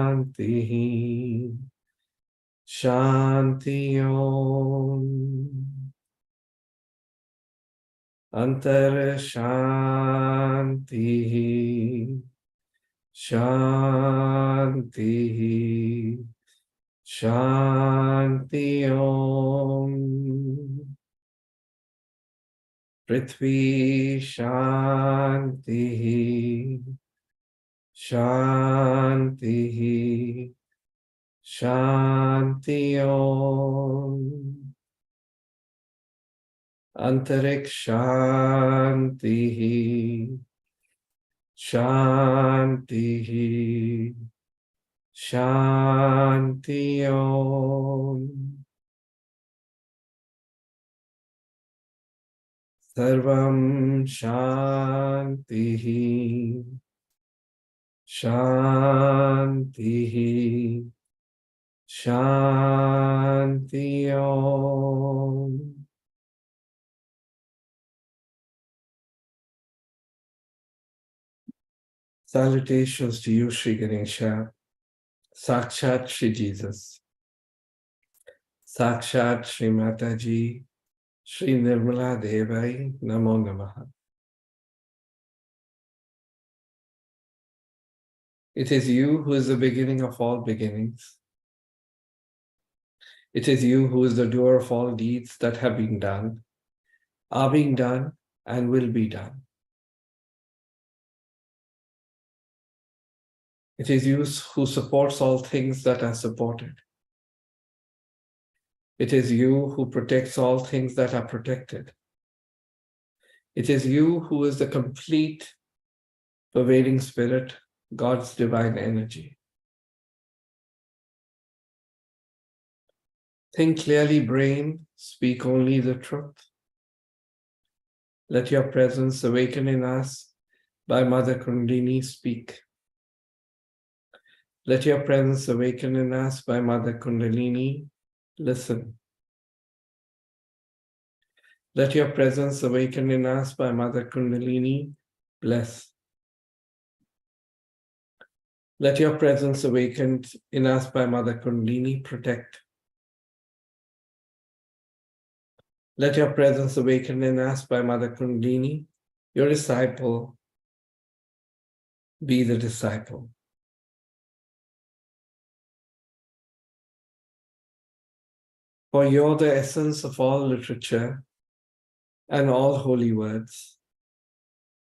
Shanti Om Antar Shanti Shanti Shanti Om Prithvi Shanti Shanti Shanti Om Antarik Shanti Shanti Shanti Om Sarvam Shanti Shanti Shanti Om Salutations to you, Sri Ganesha, Sakshat Sri Jesus, Sakshat Sri Mataji, Sri Nirmala Devai, Namo Namaha. It is you who is the beginning of all beginnings. It is you who is the doer of all deeds that have been done, are being done, and will be done. It is you who supports all things that are supported. It is you who protects all things that are protected. It is you who is the complete, pervading spirit, God's divine energy. Think clearly, brain, speak only the truth. Let your presence awaken in us by Mother Kundalini speak. Let your presence awaken in us by Mother Kundalini listen. Let your presence awaken in us by Mother Kundalini bless. Let your presence awaken in us by Mother Kundalini protect. Let your presence awaken in us by Mother Kundalini, your disciple, be the disciple. For you're the essence of all literature and all holy words,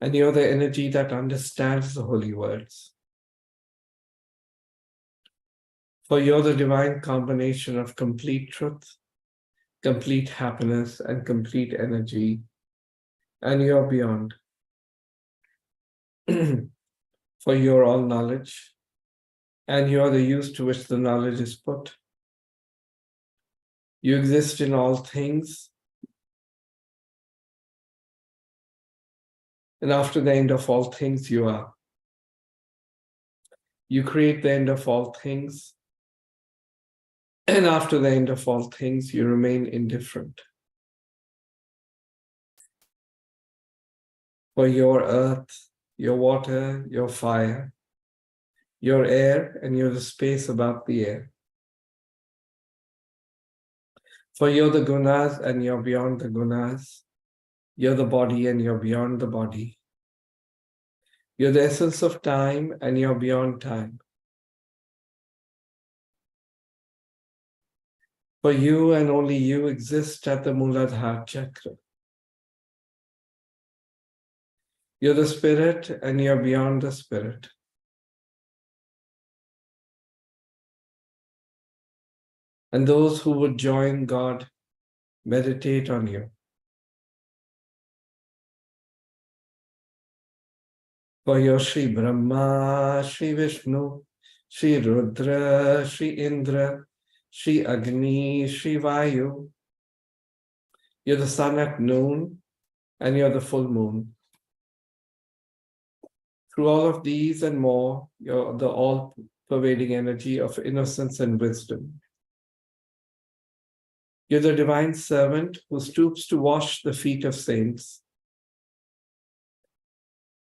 and you're the energy that understands the holy words. For you're the divine combination of complete truth, complete happiness, and complete energy, and you're beyond. For you're all knowledge, and you're the use to which the knowledge is put. You exist in all things, and after the end of all things, you are. You create the end of all things, and after the end of all things, you remain indifferent. For your earth, your water, your fire, your air, and you're the space above the air. For you're the gunas and you're beyond the gunas. You're the body and you're beyond the body. You're the essence of time and you're beyond time. For you and only you exist at the Muladhara Chakra. You're the spirit and you're beyond the spirit. And those who would join God meditate on you. For your Sri Brahma, Sri Vishnu, Sri Rudra, Sri Indra, Sri Agni, Sri Vayu. You're the sun at noon and you're the full moon. Through all of these and more, you're the all-pervading energy of innocence and wisdom. You're the divine servant who stoops to wash the feet of saints.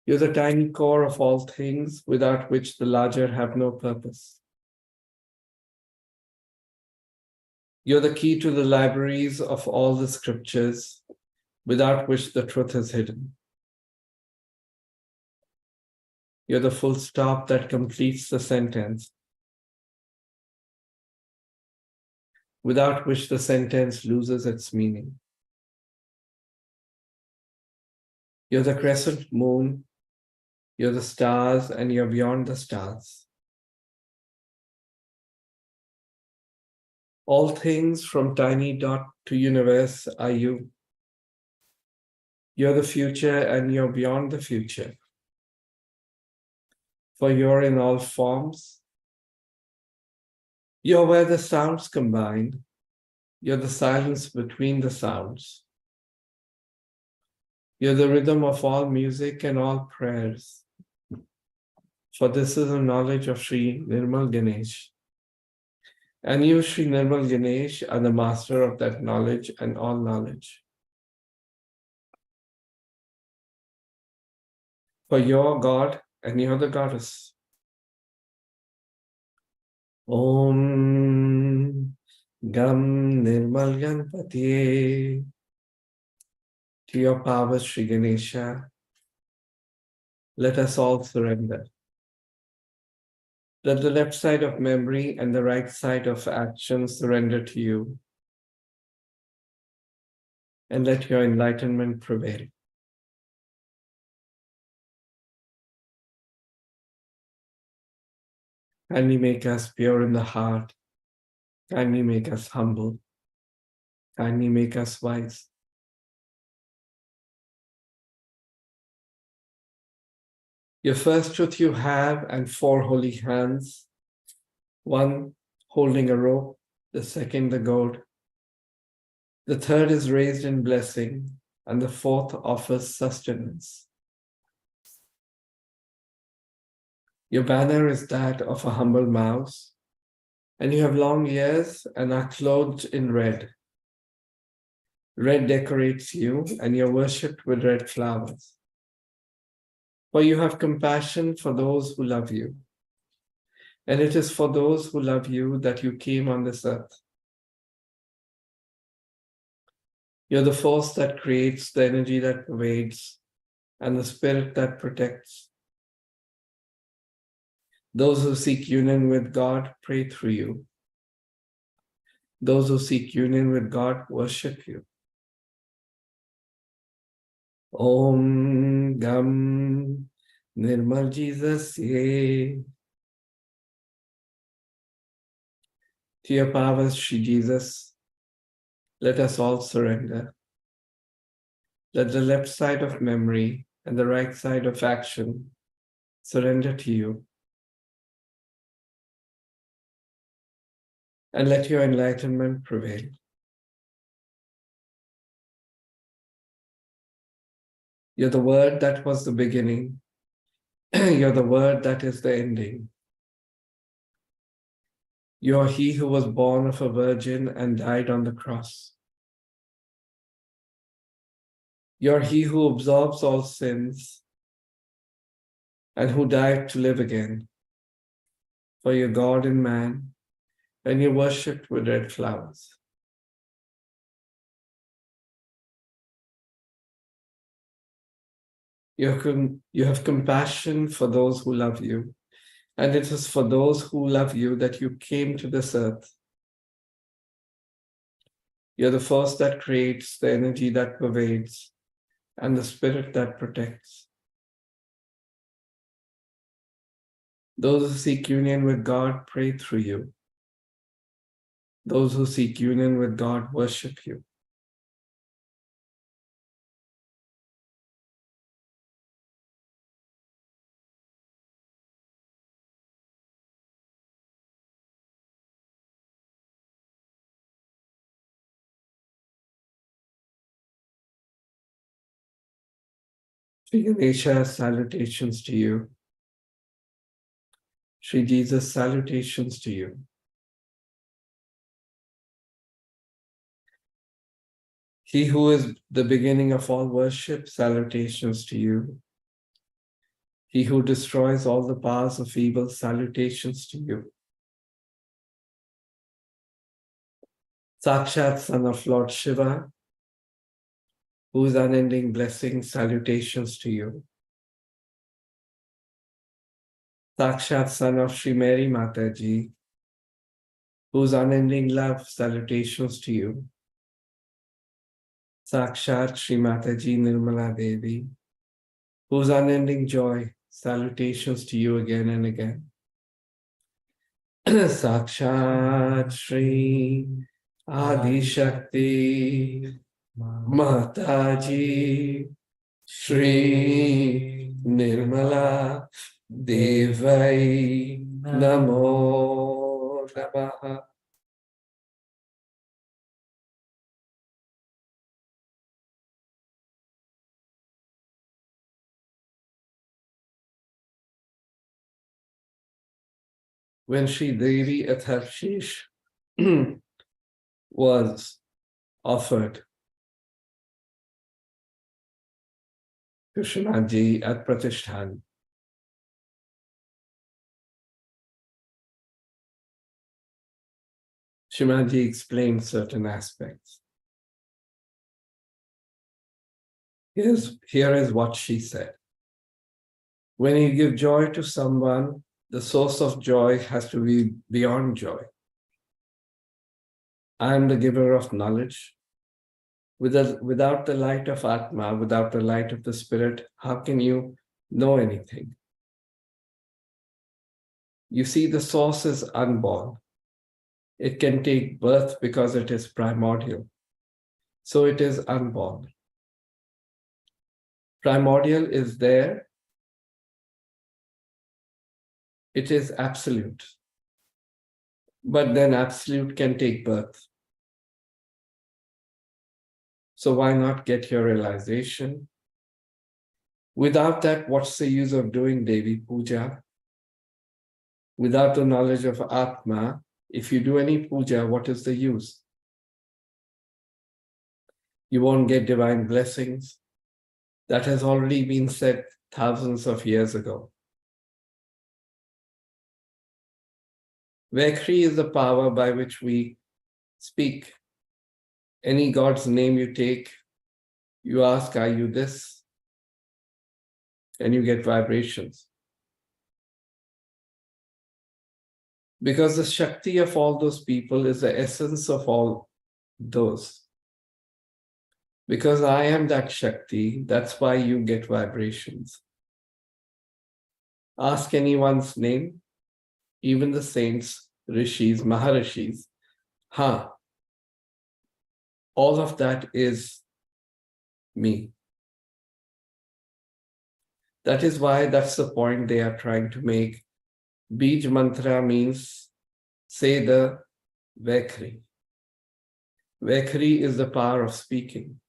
You're the tiny core of all things without which the larger have no purpose. You're the key to the libraries of all the scriptures, without which the truth is hidden. You're the full stop that completes the sentence, without which the sentence loses its meaning. You're the crescent moon, you're the stars, and you're beyond the stars. All things from tiny dot to universe are you. You're the future and you're beyond the future. For you're in all forms. You're where the sounds combine. You're the silence between the sounds. You're the rhythm of all music and all prayers. For this is the knowledge of Sri Nirmal Ganesh. And you, Sri Nirmal Ganesh, are the master of that knowledge and all knowledge. For you're God and you're the goddess. Om Gam Nirmal Ganpati. To your power, Sri Ganesha, let us all surrender. Let the left side of memory and the right side of action surrender to you. And let your enlightenment prevail. Kindly make us pure in the heart. Kindly make us humble. Kindly make us wise. Your first truth you have and 4 holy hands. One holding a rope, the second the gourd. The third is raised in blessing, and the fourth offers sustenance. Your banner is that of a humble mouse, and you have long ears and are clothed in red. Red decorates you, and you're worshipped with red flowers. For you have compassion for those who love you. And it is for those who love you that you came on this earth. You're the force that creates, the energy that pervades, and the spirit that protects. Those who seek union with God pray through you. Those who seek union with God worship you. Om Gam Nirmal Jesus Ye. To your powers, Sri Jesus, let us all surrender. Let the left side of memory and the right side of action surrender to you. And let your enlightenment prevail. You're the word that was the beginning. You're the word that is the ending. You are he who was born of a virgin and died on the cross. You are he who absorbs all sins and who died to live again. For you're God and man, and you're worshipped with red flowers. You have compassion for those who love you. And it is for those who love you that you came to this earth. You're the force that creates, the energy that pervades, and the spirit that protects. Those who seek union with God pray through you. Those who seek union with God worship you. Sri Ganesha, salutations to you. Sri Jesus, salutations to you. He who is the beginning of all worship, salutations to you. He who destroys all the powers of evil, salutations to you. Sakshat, son of Lord Shiva, whose unending blessings, salutations to you. Sakshat, son of Sri Mary Mataji, whose unending love, salutations to you. Sakshat, Sri Mataji Nirmala Devi, whose unending joy, salutations to you again and again. Sakshat, Sri Adi Shakti Mataji, Shri Nirmala Devai Namo Namaha. When Sri Devi Atharshish was offered to Shrimadji at Pratishthan, Shrimadji explained certain aspects. Here is what she said. When you give joy to someone, the source of joy has to be beyond joy. I am the giver of knowledge. Without the light of Atma, without the light of the Spirit, how can you know anything? You see, the source is unborn. It can take birth because it is primordial. So it is unborn. Primordial is there. It is absolute. But then absolute can take birth. So why not get your realization? Without that, what's the use of doing Devi puja? Without the knowledge of Atma, if you do any puja, what is the use? You won't get divine blessings. That has already been said thousands of years ago. Vaikri is the power by which we speak. Any God's name you take, you ask, are you this? And you get vibrations. Because the Shakti of all those people is the essence of all those. Because I am that Shakti, that's why you get vibrations. Ask anyone's name, even the saints, rishis, maharishis. All of that is me. That is why that's the point they are trying to make. Bij mantra means say the Vaikri. Vaikri is the power of speaking.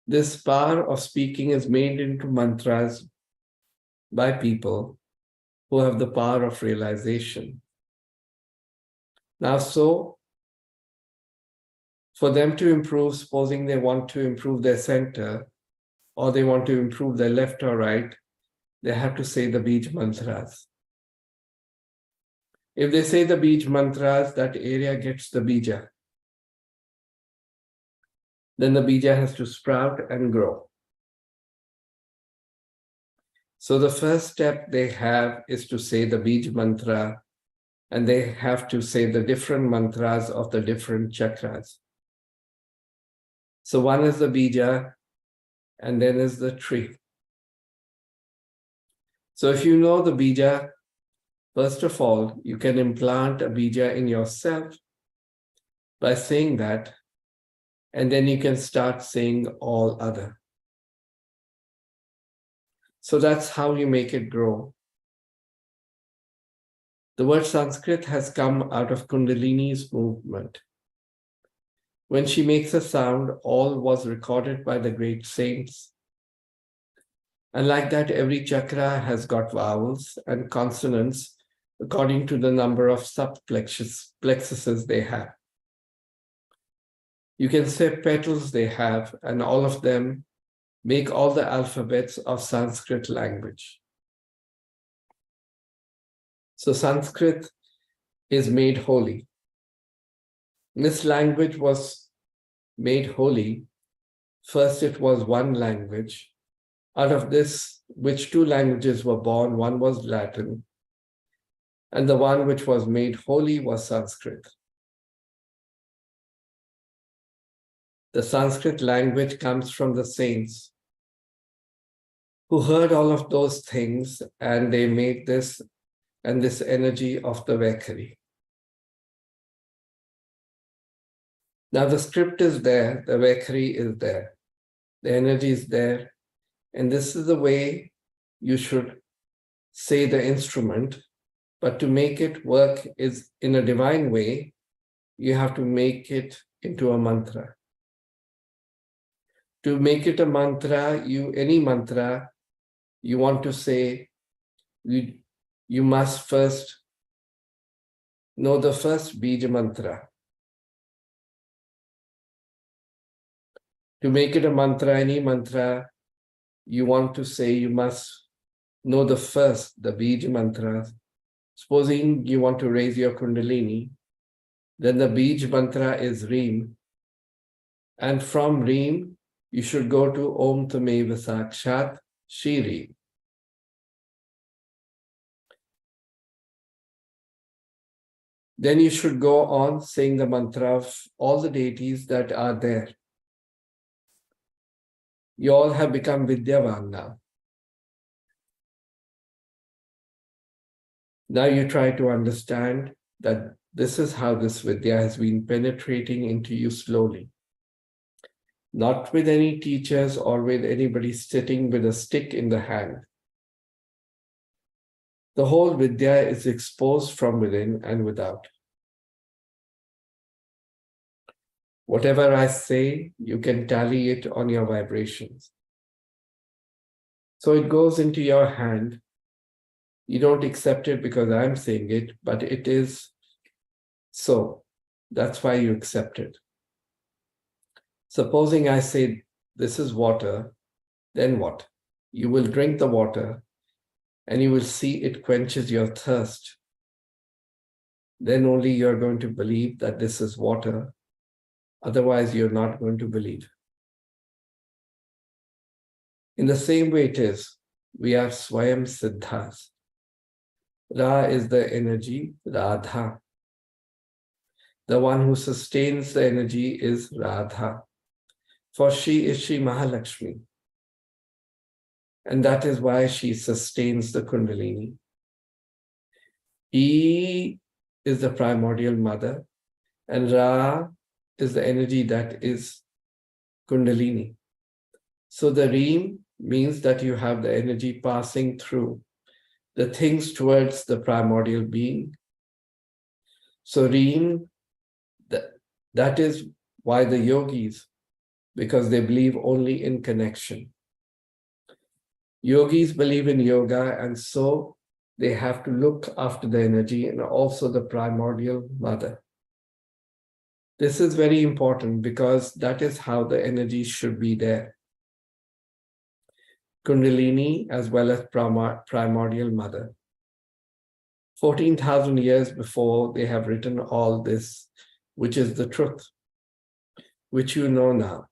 This power of speaking is made into mantras by people who have the power of realization. Now, so for them to improve, supposing they want to improve their center, or they want to improve their left or right, they have to say the Bij mantras. If they say the Bij mantras, that area gets the bija. Then the bija has to sprout and grow. So the first step they have is to say the Bij mantra and they have to say the different mantras of the different chakras. So one is the bija, and then is the tree. So if you know the bija, first of all, you can implant a bija in yourself by saying that, and then you can start saying all other. So that's how you make it grow. The word Sanskrit has come out of Kundalini's movement. When she makes a sound, all was recorded by the great saints. And like that, every chakra has got vowels and consonants according to the number of plexuses they have. You can say petals they have, and all of them make all the alphabets of Sanskrit language. So Sanskrit is made holy. This language was made holy. First, it was one language. Out of this, which two languages were born, one was Latin, and the one which was made holy was Sanskrit. The Sanskrit language comes from the saints who heard all of those things, and they made this and this energy of the Vaikhari. Now the script is there, the Vaikhari is there, the energy is there, and this is the way you should say the instrument. But to make it work is in a divine way, you have to make it into a mantra. To make it a mantra, any mantra you want to say, you must first know the first bija mantra. To make it a mantra, any mantra you want to say, you must know the first, the bija mantra. Supposing you want to raise your kundalini, then the bij mantra is Reem. And from Reem, you should go to Om Tameva Sakshat Shri. Then you should go on saying the mantra of all the deities that are there. You all have become Vidyavan now. Now you try to understand that this is how this Vidya has been penetrating into you slowly. Not with any teachers or with anybody sitting with a stick in the hand. The whole Vidya is exposed from within and without. Whatever I say, you can tally it on your vibrations. So it goes into your hand. You don't accept it because I'm saying it, but it is so. That's why you accept it. Supposing I say, this is water, then what? You will drink the water and you will see it quenches your thirst. Then only you're going to believe that this is water. Otherwise, you're not going to believe. In the same way it is, we are Swayam Siddhas. Ra is the energy, Radha. The one who sustains the energy is Radha. For she is Shri Mahalakshmi. And that is why she sustains the Kundalini. E is the primordial mother, and Ra is the energy that is Kundalini. So the Reem means that you have the energy passing through the things towards the primordial being. So Reem, that is why the yogis, because they believe only in connection. Yogis believe in yoga, and so they have to look after the energy and also the primordial mother. This is very important because that is how the energy should be there. Kundalini as well as primordial mother. 14,000 years before, they have written all this, which is the truth, which you know now.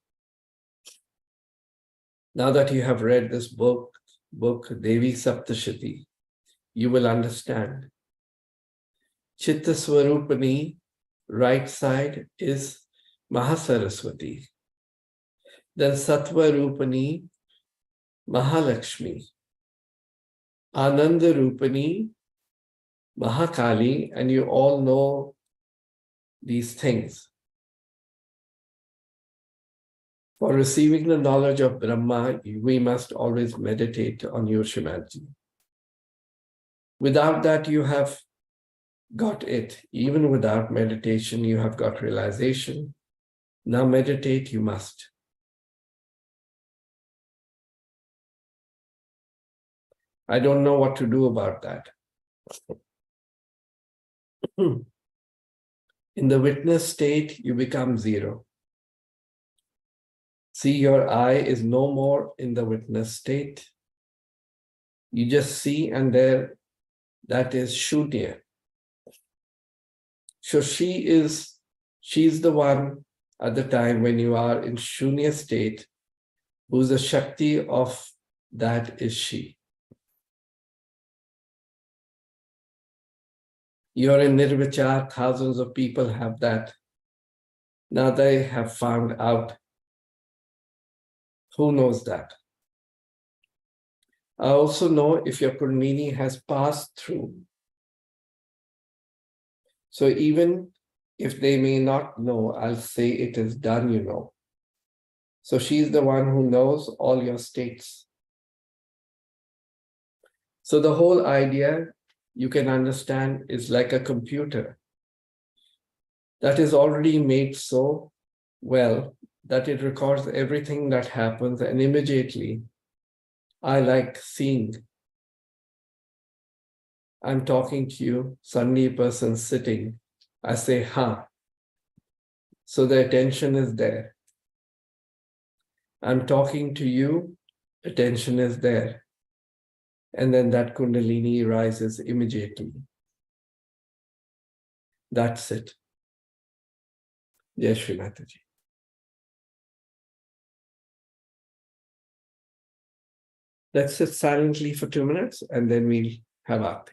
Now that you have read this book Devi Saptashati, you will understand. Chitta Swarupani, right side, is Mahasaraswati. Then Sattva Rupani, Mahalakshmi. Ananda Rupani, Mahakali, and you all know these things. For receiving the knowledge of Brahma, we must always meditate on your Shimaji. Without that, you have got it. Even without meditation, you have got realization. Now meditate, you must. I don't know what to do about that. In the witness state, you become zero. See, your I is no more in the witness state. You just see, and there, that is Shunya. So she's the one at the time when you are in Shunya state, who's the Shakti of that is she. You're in Nirvichar, thousands of people have that. Now they have found out. Who knows that? I also know if your Kundalini has passed through. So even if they may not know, I'll say it is done, you know. So she's the one who knows all your states. So the whole idea, you can understand, is like a computer that is already made so well that it records everything that happens, and immediately I like seeing. I'm talking to you, suddenly a person sitting, I say, huh. So the attention is there. I'm talking to you, attention is there. And then that Kundalini rises immediately. That's it. Jai Shri Mataji. Let's sit silently for 2 minutes and then we'll have Aarti.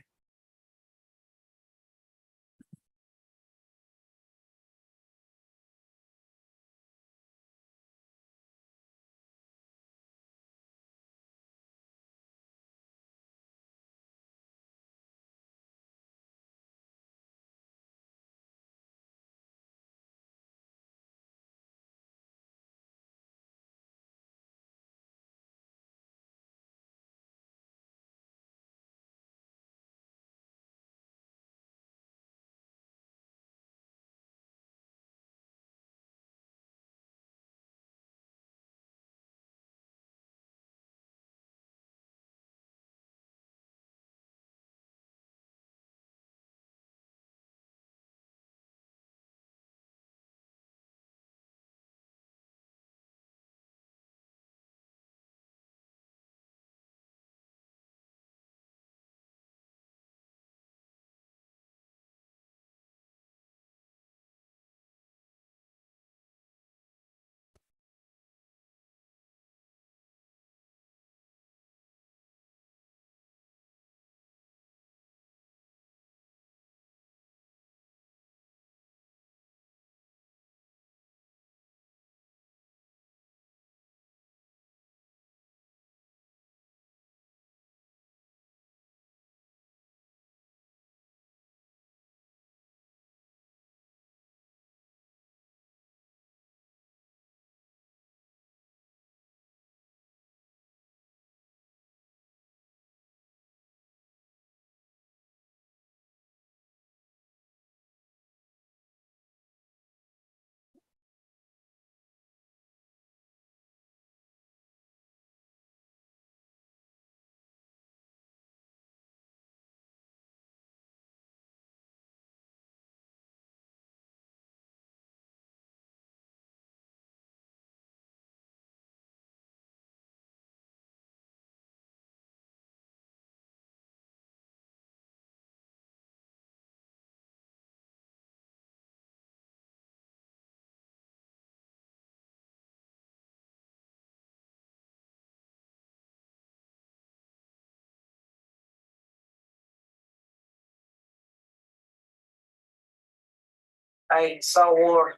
I saw war.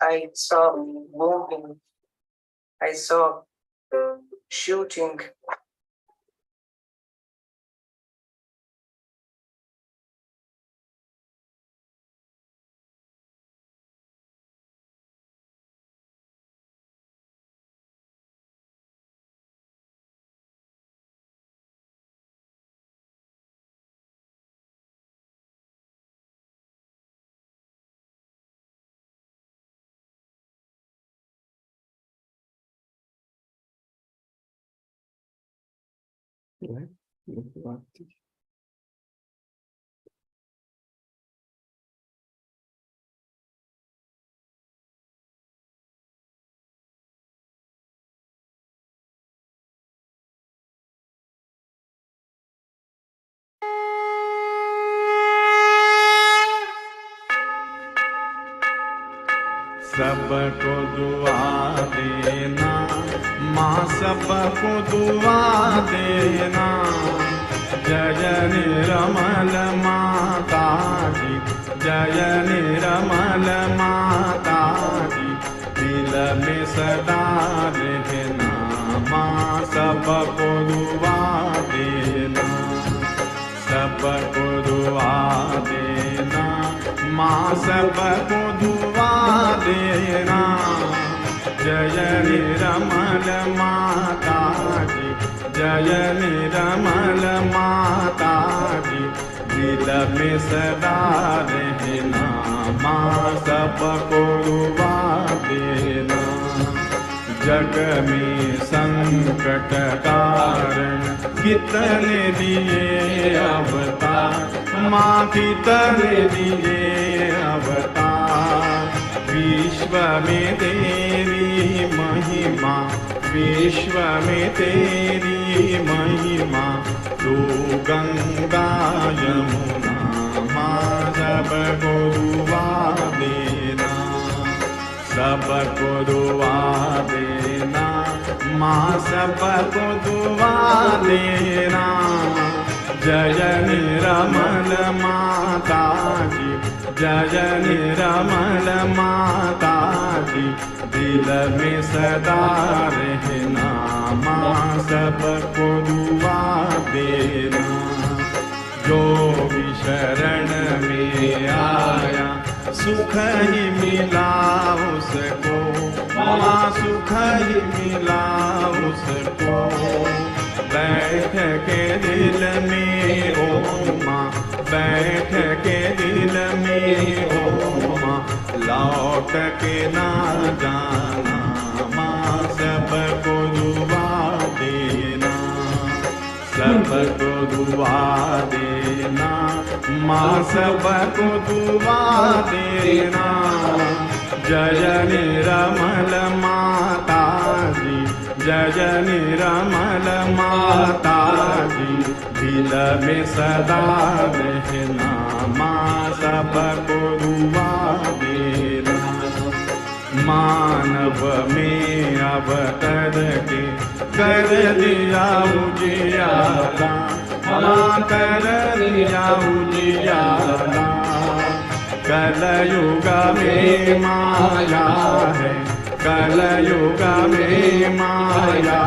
I saw bombing. I saw shooting. Right? Navaratri. सबको दुआ देना, माँ सबको दुआ देना। जय निर्मल माता जी, जय निर्मल माता जी। दिल में सदा रहना, माँ सबको दुआ देना। सबको दुआ देना, माँ सबको दुआ देना। जय निर्मल माता जी, जय निर्मल माता जी। दिल में सदा रहना, माँ सबको दुआ देना। जग में संकट कारण कितने दिए अवतार, माँ कितने दिए अवतार। विश्व में तेरी महिमा, विश्व में तेरी महिमा। तू गंगा यमुना, माँ सबको दुआ देना। सबको दुआ देना, माँ सबको दुआ देना। जय निर्मल माता जी, जय निर्मल माता जी। दिल में सदा रहना, माँ सबको दुआ देना। जो भी शरण में आया, सुख ही मिला उसको, माँ सुख ही मिला उसको। बैठ के दिल में ओ माँ, बैठ के दिल में ओ माँ। लौट के ना जाना, माँ सबको दुआ देना। सबको दुआ देना, माँ सबको दुआ देना। जय निर्मल माता जी, जय निर्मल माता जी। दिल में सदा रहना, माँ सबको दुआ देना। मानव में अवतर के कर दिया उजियारा, माँ कर दिया उजियारा। कलयुग में माया है, कलयुग में माया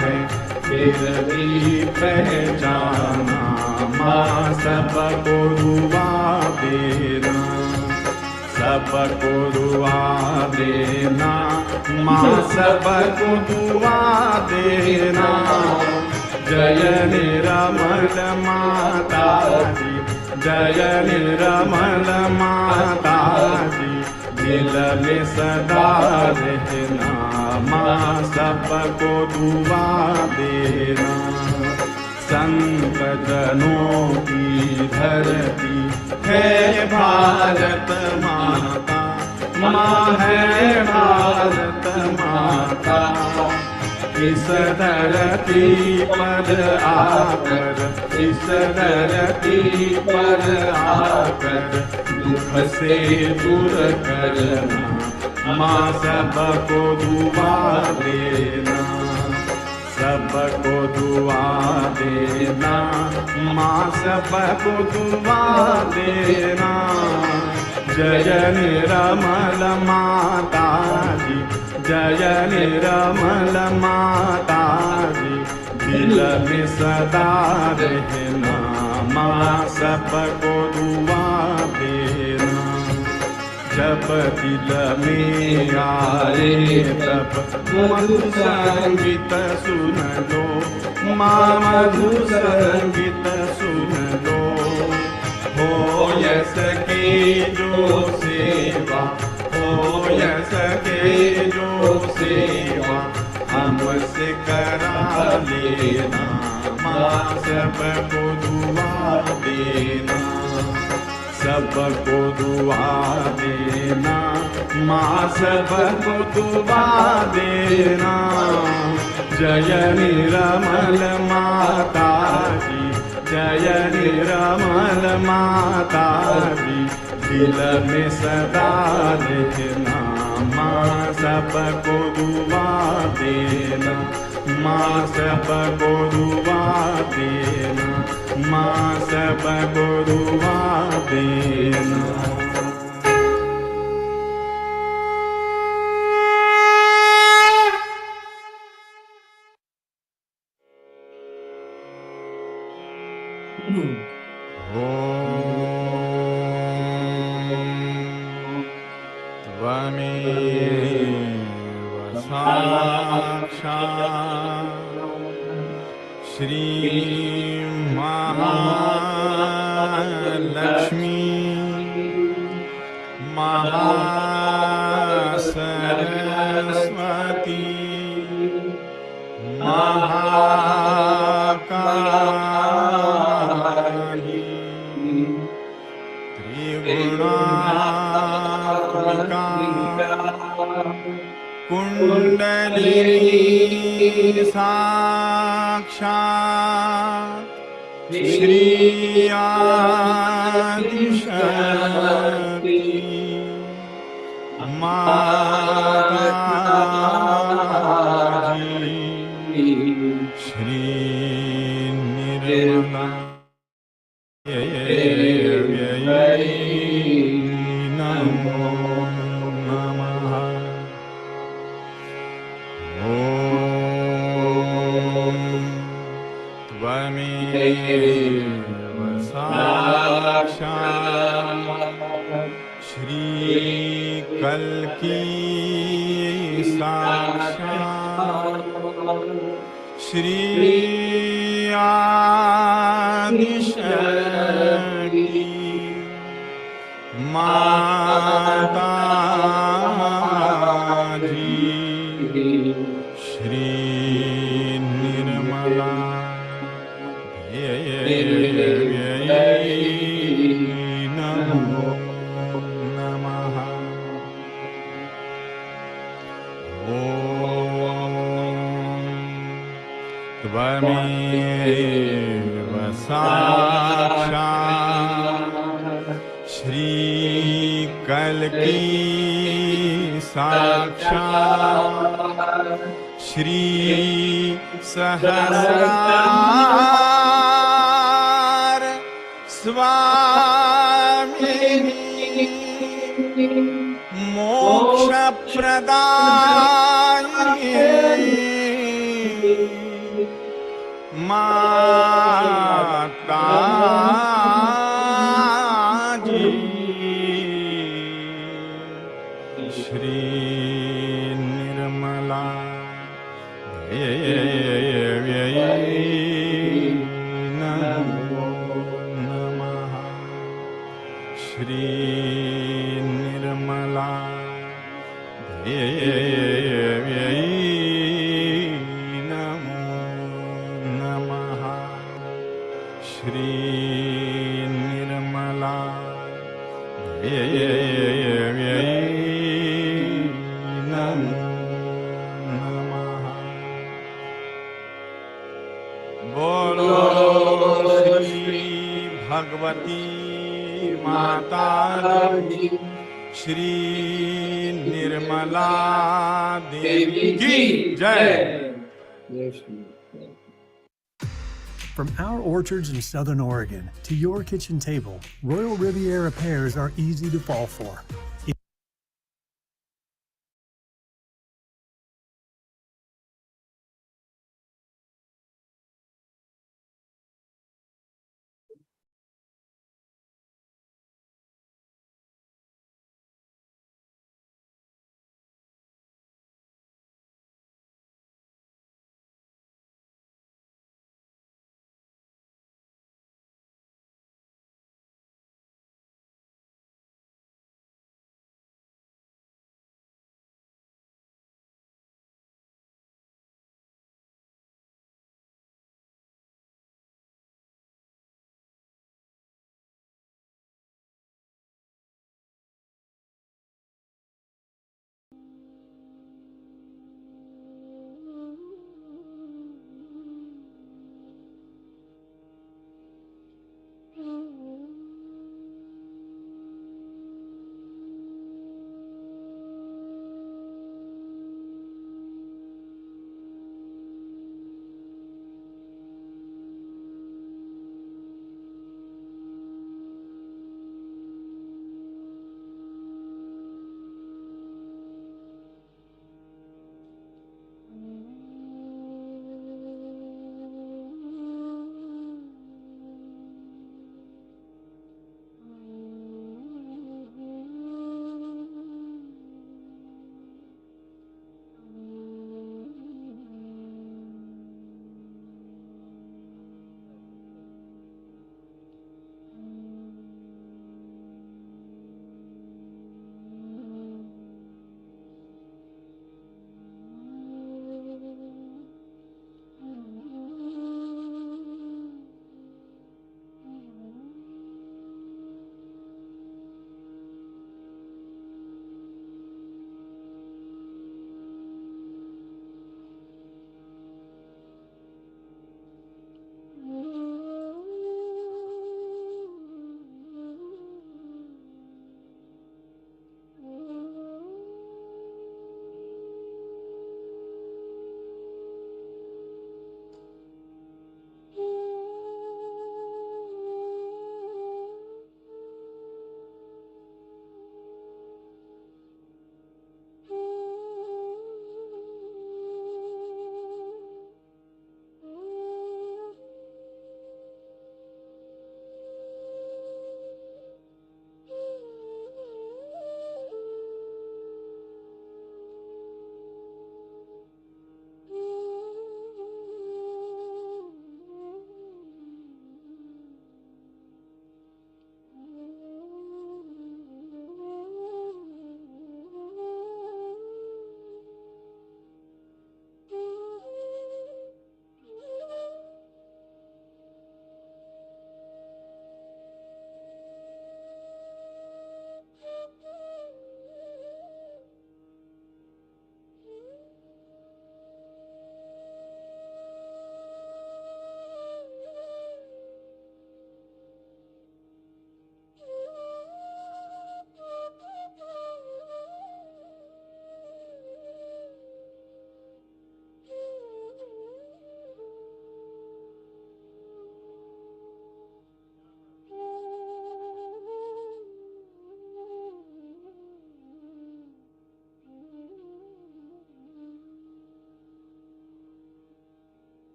है। फिर भी पहचाना, माँ सबको दुआ देना। सबको दुआ देना, माँ सबको दुआ देना। जय निर्मल माता जी, जय निर्मल माता जी। दिल में सदा रहना, माँ सबको दुआ देना। संतजनों की धरती है भारत माता, माँ है भारत माता। इस धरती पर आकर, इस धरती पर आकर दुख से दूर करना, माँ सबको दुआ देना। सबको दुआ देना, माँ सबको दुआ देना। जय निरमल माता जी, जय निरमल माता जी, दिल में सदा रहना माँ सबको दुआ देना। जब दिल में आए तब मधुर संगीत सुन लो माँ, मधुर संगीत सुन लो। हो सके जो सेवा, हो सके जो सेवा हमसे करा लेना माँ, सबको दुआ देना, सबको दुआ देना माँ, सबको दुआ देना। जय निरमल माता जी, जय निरमल माता जी, दिल में सदा रहना माँ, सबको दुआ देना माँ, सबको दुआ देना माँ, सबको दुआ देना। त्वमेव साक्षात् श्री महालक्ष्मी महासरस्वती महाकाली त्रिगुणात्मिका कुंडलिनी साक्षात् श्री आदिशक्ति माता जी, श्री निर्मला नमो नमः। त्वमेव साक्षात् श्री कल्की साक्षात् श्री आदिशक्ति माता जी, श्री निर्मला नमो नमः। त्वमेव साक्षात् श्री कल्की साक्षात् श्री सहस्रार स्वामिनी मोक्ष प्रदायिनी माता जी, श्री निर्मला नमो नमः। श्री निर्मला नमो नमः। श्री निर्मला नमो नमः। बोलो श्री भगवती माता जी, श्री निर्मला देवी की जय। From our orchards in Southern Oregon to your kitchen table, Royal Riviera pears are easy to fall for.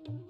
Anybody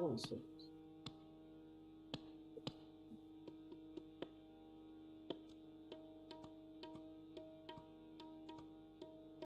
wants to